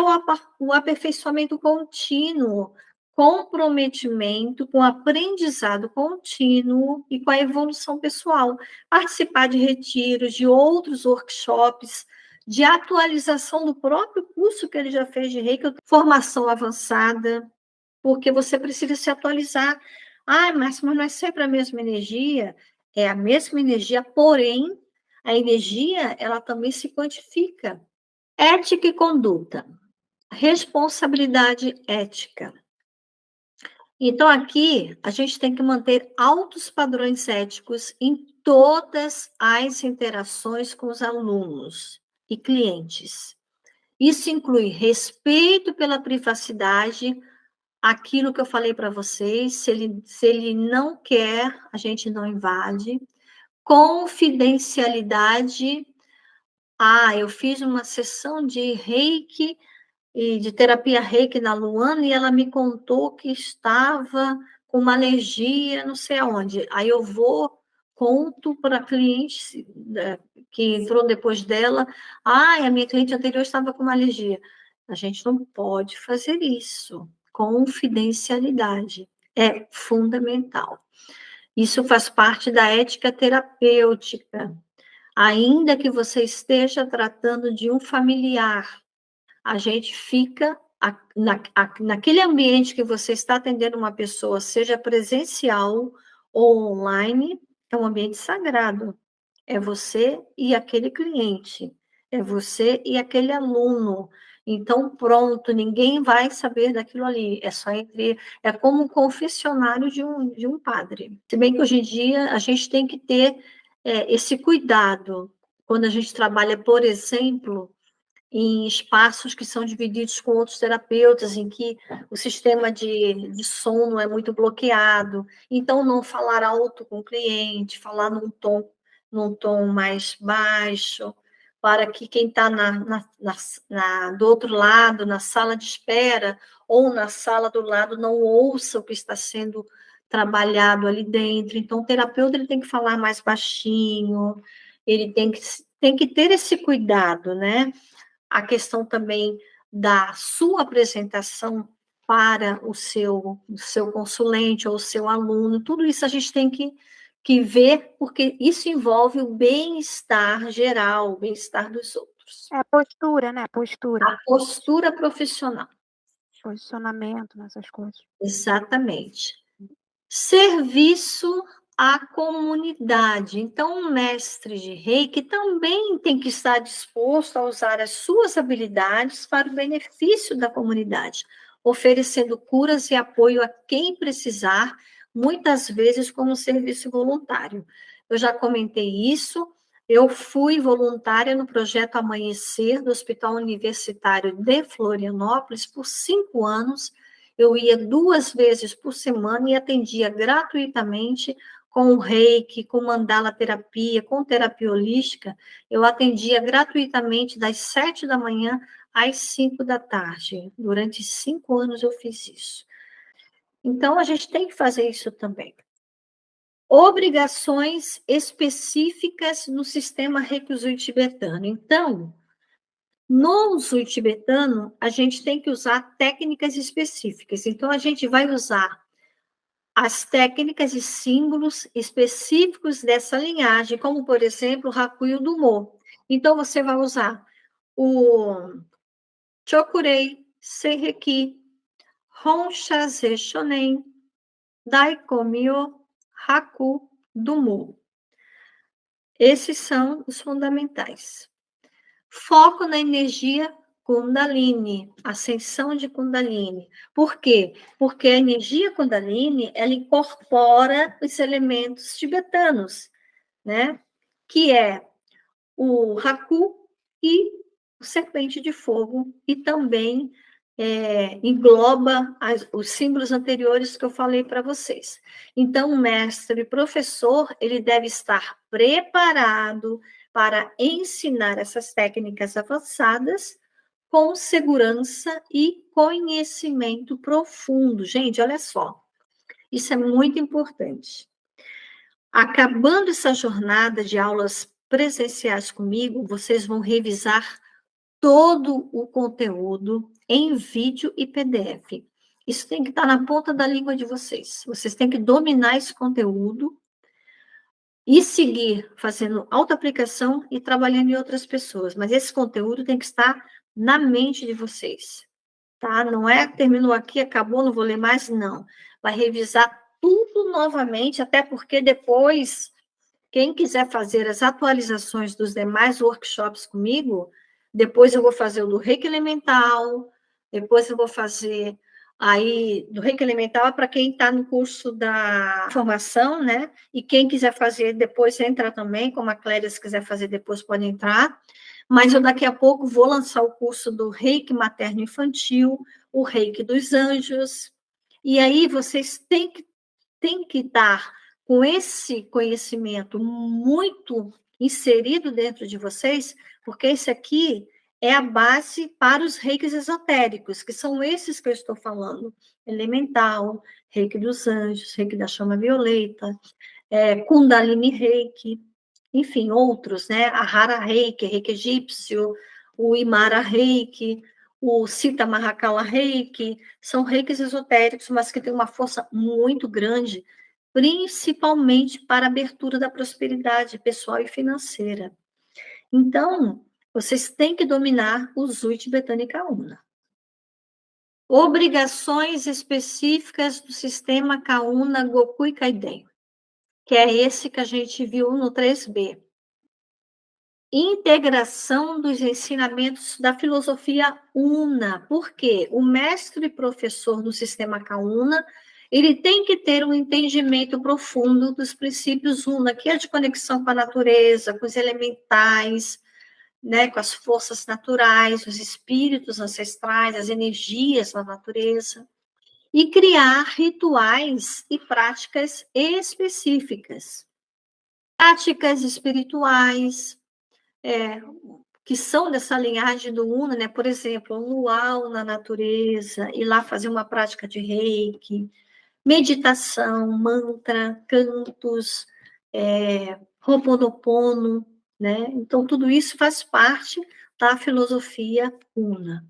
Speaker 1: o aperfeiçoamento contínuo? Comprometimento com o aprendizado contínuo e com a evolução pessoal. Participar de retiros, de outros workshops, de atualização do próprio curso que ele já fez de Reiki, formação avançada, porque você precisa se atualizar. Ah, mas não é sempre a mesma energia? É a mesma energia, porém, a energia, ela também se quantifica. Ética e conduta. Responsabilidade ética. Então, aqui, a gente tem que manter altos padrões éticos em todas as interações com os alunos e clientes. Isso inclui respeito pela privacidade, aquilo que eu falei para vocês, se ele não quer, a gente não invade. Confidencialidade. Ah, eu fiz uma sessão de reiki e de terapia reiki na Luana e ela me contou que estava com uma alergia, não sei aonde. Aí eu vou, conto para a cliente que entrou depois dela, a minha cliente anterior estava com uma alergia. A gente não pode fazer isso. Confidencialidade é fundamental. Isso faz parte da ética terapêutica. Ainda que você esteja tratando de um familiar, a gente fica naquele ambiente que você está atendendo uma pessoa, seja presencial ou online, é um ambiente sagrado. É você e aquele cliente, é você e aquele aluno. Então, pronto, ninguém vai saber daquilo ali. É só é como um confessionário de um padre. Se bem que hoje em dia a gente tem que ter esse cuidado quando a gente trabalha, por exemplo, em espaços que são divididos com outros terapeutas, em que o sistema de sono é muito bloqueado. Então, não falar alto com o cliente, falar num tom mais baixo, para que quem está do outro lado, na sala de espera, ou na sala do lado, não ouça o que está sendo trabalhado ali dentro. Então, o terapeuta ele tem que falar mais baixinho, ele tem que ter esse cuidado, né? A questão também da sua apresentação para o seu consulente ou o seu aluno, tudo isso a gente tem que ver, porque isso envolve o bem-estar geral, o bem-estar dos outros.
Speaker 2: É a postura, né? Postura.
Speaker 1: A postura profissional.
Speaker 2: Posicionamento nessas coisas.
Speaker 1: Exatamente. Serviço à comunidade. Então, um mestre de reiki também tem que estar disposto a usar as suas habilidades para o benefício da comunidade, oferecendo curas e apoio a quem precisar, muitas vezes como serviço voluntário. Eu já comentei isso. Eu fui voluntária no projeto Amanhecer do Hospital Universitário de Florianópolis por 5 anos. Eu ia 2 vezes por semana e atendia gratuitamente com o reiki, com mandala terapia, com terapia holística. Eu atendia gratuitamente das 7 da manhã às 5 da tarde. Durante 5 anos eu fiz isso. Então, a gente tem que fazer isso também. Obrigações específicas no sistema Reiki tibetano. Então, no Zui tibetano, a gente tem que usar técnicas específicas. Então, a gente vai usar as técnicas e símbolos específicos dessa linhagem, como, por exemplo, o Haku e o Dumo. Então, você vai usar o Chokurei, Seireki, Honshaze Shonen, Daikomyo, Haku, Dumo. Esses são os fundamentais. Foco na energia Kundalini, ascensão de Kundalini. Por quê? Porque a energia Kundalini, ela incorpora os elementos tibetanos, né? Que é o Haku e o serpente de fogo, e também engloba os símbolos anteriores que eu falei para vocês. Então, o mestre, professor, ele deve estar preparado para ensinar essas técnicas avançadas com segurança e conhecimento profundo. Gente, olha só, isso é muito importante. Acabando essa jornada de aulas presenciais comigo, vocês vão revisar todo o conteúdo em vídeo e PDF. Isso tem que estar na ponta da língua de vocês. Vocês têm que dominar esse conteúdo e seguir fazendo autoaplicação e trabalhando em outras pessoas. Mas esse conteúdo tem que estar na mente de vocês, tá? Não é terminou aqui, acabou, não vou ler mais, não. Vai revisar tudo novamente, até porque depois, quem quiser fazer as atualizações dos demais workshops comigo, depois eu vou fazer o do Reiki Elemental, depois eu vou fazer aí do Reiki Elemental é para quem está no curso da formação, né? E quem quiser fazer depois entra também, como a Clélia, se quiser fazer depois pode entrar. Mas eu daqui a pouco vou lançar o curso do Reiki Materno Infantil, o Reiki dos Anjos. E aí vocês têm que estar com esse conhecimento muito inserido dentro de vocês, porque esse aqui é a base para os reikis esotéricos, que são esses que eu estou falando: elemental, reiki dos anjos, reiki da chama violeta, Kundalini reiki, enfim, outros, né? A Hara reiki, reiki egípcio, o Imara reiki, o Sita Mahakala reiki, são reikis esotéricos, mas que têm uma força muito grande, principalmente para a abertura da prosperidade pessoal e financeira. Então, vocês têm que dominar o Zuit Betânia Kauna. Obrigações específicas do sistema Kauna Gokui Kaiden, que é esse que a gente viu no 3B. Integração dos ensinamentos da filosofia Una. Por quê? O mestre e professor do sistema Kauna, ele tem que ter um entendimento profundo dos princípios Una, que é de conexão com a natureza, com os elementais, né, com as forças naturais, os espíritos ancestrais, as energias da natureza, e criar rituais e práticas específicas. Práticas espirituais, que são dessa linhagem do Una, né? Por exemplo, um luau na natureza, ir lá fazer uma prática de reiki, meditação, mantra, cantos, Ho'oponopono, né? Então, tudo isso faz parte da filosofia Una.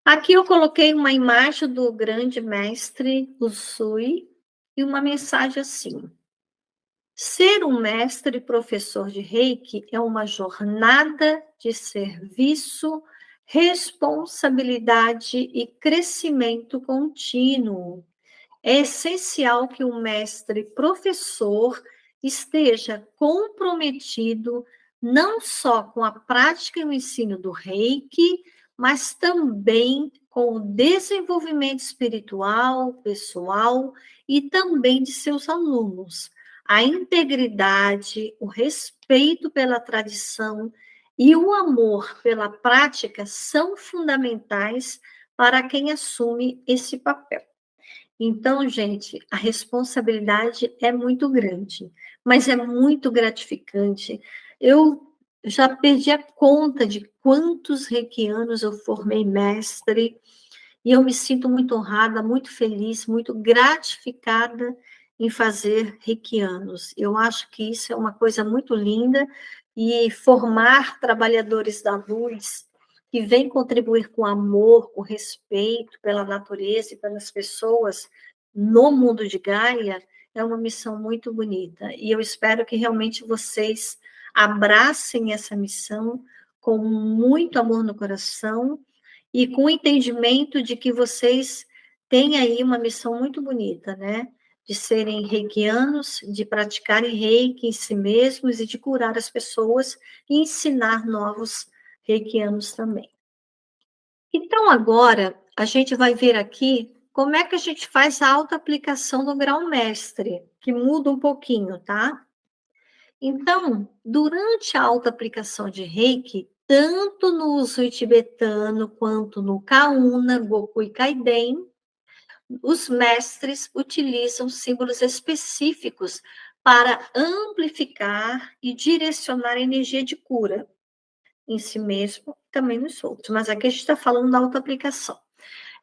Speaker 1: Aqui eu coloquei uma imagem do grande mestre Usui e uma mensagem assim: ser um mestre e professor de Reiki é uma jornada de serviço, responsabilidade e crescimento contínuo. É essencial que o mestre professor esteja comprometido não só com a prática e o ensino do Reiki, mas também com o desenvolvimento espiritual, pessoal e também de seus alunos. A integridade, o respeito pela tradição e o amor pela prática são fundamentais para quem assume esse papel. Então, gente, a responsabilidade é muito grande, mas é muito gratificante. Eu já perdi a conta de quantos reikianos eu formei mestre, e eu me sinto muito honrada, muito feliz, muito gratificada em fazer reikianos. Eu acho que isso é uma coisa muito linda, e formar trabalhadores da luz que vêm contribuir com amor, com respeito pela natureza e pelas pessoas no mundo de Gaia, é uma missão muito bonita. E eu espero que realmente vocês abracem essa missão com muito amor no coração e com o entendimento de que vocês têm aí uma missão muito bonita, né? De serem reikianos, de praticarem reiki em si mesmos e de curar as pessoas e ensinar novos reikianos também. Então, agora, a gente vai ver aqui como é que a gente faz a autoaplicação do grau-mestre, que muda um pouquinho, tá? Então, durante a autoaplicação de reiki, tanto no uso tibetano quanto no Kauna, Gokui Kaiden, os mestres utilizam símbolos específicos para amplificar e direcionar a energia de cura em si mesmo, também nos outros. Mas aqui a gente está falando da autoaplicação.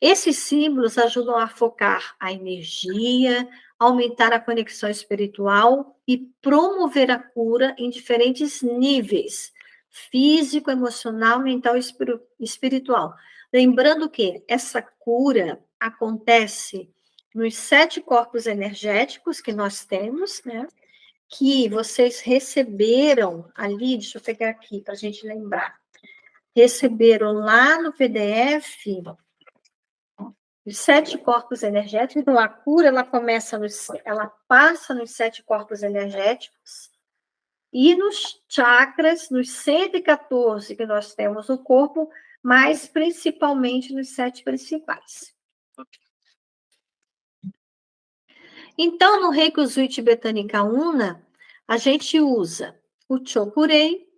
Speaker 1: Esses símbolos ajudam a focar a energia, aumentar a conexão espiritual e promover a cura em diferentes níveis, físico, emocional, mental e espiritual. Lembrando que essa cura acontece nos 7 corpos energéticos que nós temos, né? Que vocês receberam ali, deixa eu pegar aqui para a gente lembrar, receberam lá no PDF, os 7 corpos energéticos. Então, a cura, ela passa nos 7 corpos energéticos e nos chakras, nos 114 que nós temos no corpo, mas principalmente nos 7 principais. Então, no Reiki Usui Tibetânica Una, a gente usa o Chokurei.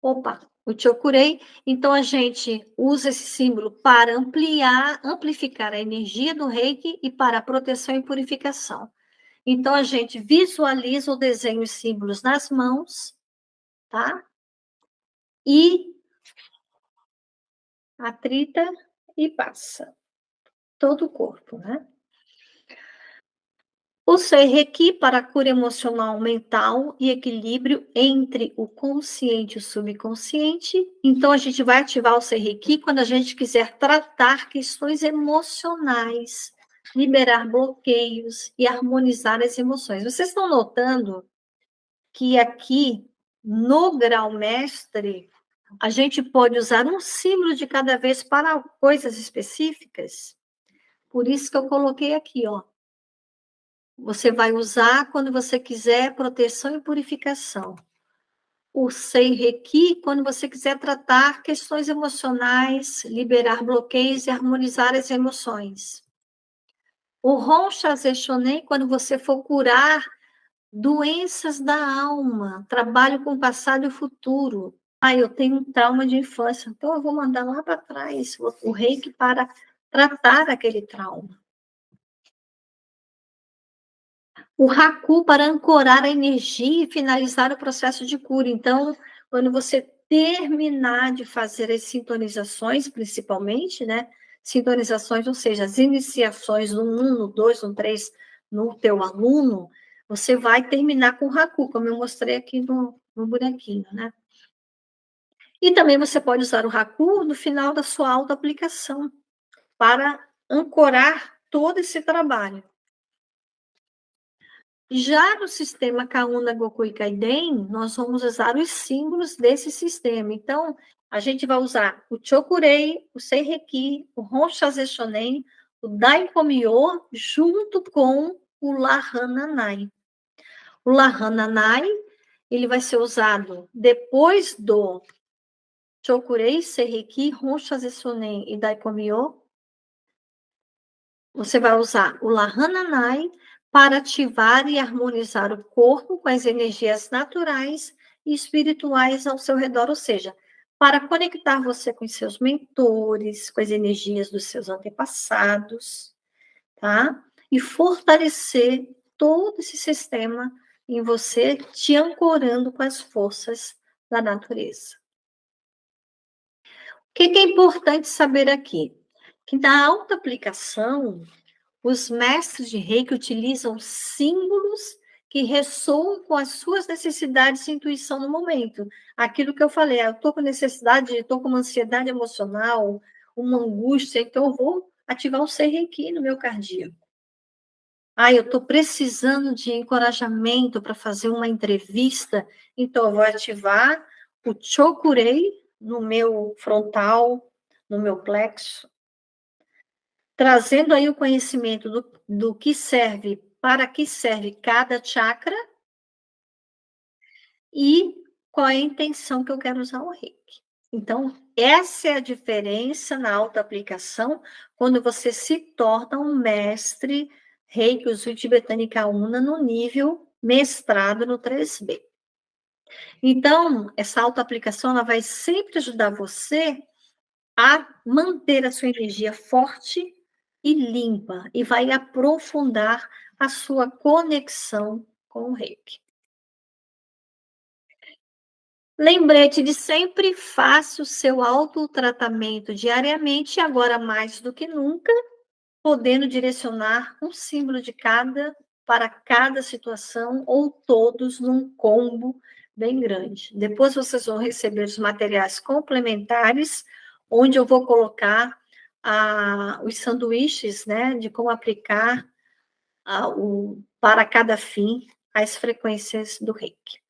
Speaker 1: O Chokurei. Então, a gente usa esse símbolo para amplificar a energia do Reiki e para a proteção e purificação. Então, a gente visualiza o desenho e símbolos nas mãos, tá? E atrita e passa todo o corpo, né? O Sei-Reiki para a cura emocional, mental e equilíbrio entre o consciente e o subconsciente. Então, a gente vai ativar o Sei-Reiki quando a gente quiser tratar questões emocionais, liberar bloqueios e harmonizar as emoções. Vocês estão notando que aqui, no grau-mestre, a gente pode usar um símbolo de cada vez para coisas específicas? Por isso que eu coloquei aqui, ó. Você vai usar quando você quiser proteção e purificação. O Sei-Reiki, quando você quiser tratar questões emocionais, liberar bloqueios e harmonizar as emoções. O Hon-Shaze Shonen, quando você for curar doenças da alma, trabalho com o passado e o futuro. Eu tenho um trauma de infância, então eu vou mandar lá para trás o Reiki para tratar aquele trauma. O Haku para ancorar a energia e finalizar o processo de cura. Então, quando você terminar de fazer as sintonizações, principalmente, né? Sintonizações, ou seja, as iniciações no 1, no 2, no 3, no teu aluno, você vai terminar com o Haku, como eu mostrei aqui no bonequinho, né? E também você pode usar o Haku no final da sua autoaplicação, para ancorar todo esse trabalho. Já no sistema Kauna Gokui Kaiden, nós vamos usar os símbolos desse sistema. Então, a gente vai usar o Chokurei, o Sei-Reiki, o Hon-Shaze Shonen, o Daikomyo, junto com o Lahananai. O Lahananai, ele vai ser usado depois do Chokurei, Sei-Reiki, Hon-Shaze Shonen e Daikomyo. Você vai usar o Lahananai para ativar e harmonizar o corpo com as energias naturais e espirituais ao seu redor, ou seja, para conectar você com os seus mentores, com as energias dos seus antepassados, tá? E fortalecer todo esse sistema em você, te ancorando com as forças da natureza. O que é importante saber aqui? Que na autoaplicação, os mestres de Reiki utilizam símbolos que ressoam com as suas necessidades e intuição no momento. Aquilo que eu falei, eu estou com necessidade, estou com uma ansiedade emocional, uma angústia, então eu vou ativar o Sei-Reiki no meu cardíaco. Eu estou precisando de encorajamento para fazer uma entrevista, então eu vou ativar o Chokurei no meu frontal, no meu plexo, trazendo aí o conhecimento do que serve, para que serve cada chakra e qual é a intenção que eu quero usar o Reiki. Então, essa é a diferença na autoaplicação quando você se torna um mestre Reiki Usui Tibetânica Una no nível mestrado no 3B. Então, essa autoaplicação ela vai sempre ajudar você a manter a sua energia forte e limpa, e vai aprofundar a sua conexão com o Reiki. Lembrete de sempre, faça o seu autotratamento diariamente, agora mais do que nunca, podendo direcionar um símbolo de cada para cada situação, ou todos num combo bem grande. Depois vocês vão receber os materiais complementares, onde eu vou colocar os sanduíches, né, de como aplicar para cada fim as frequências do Reiki.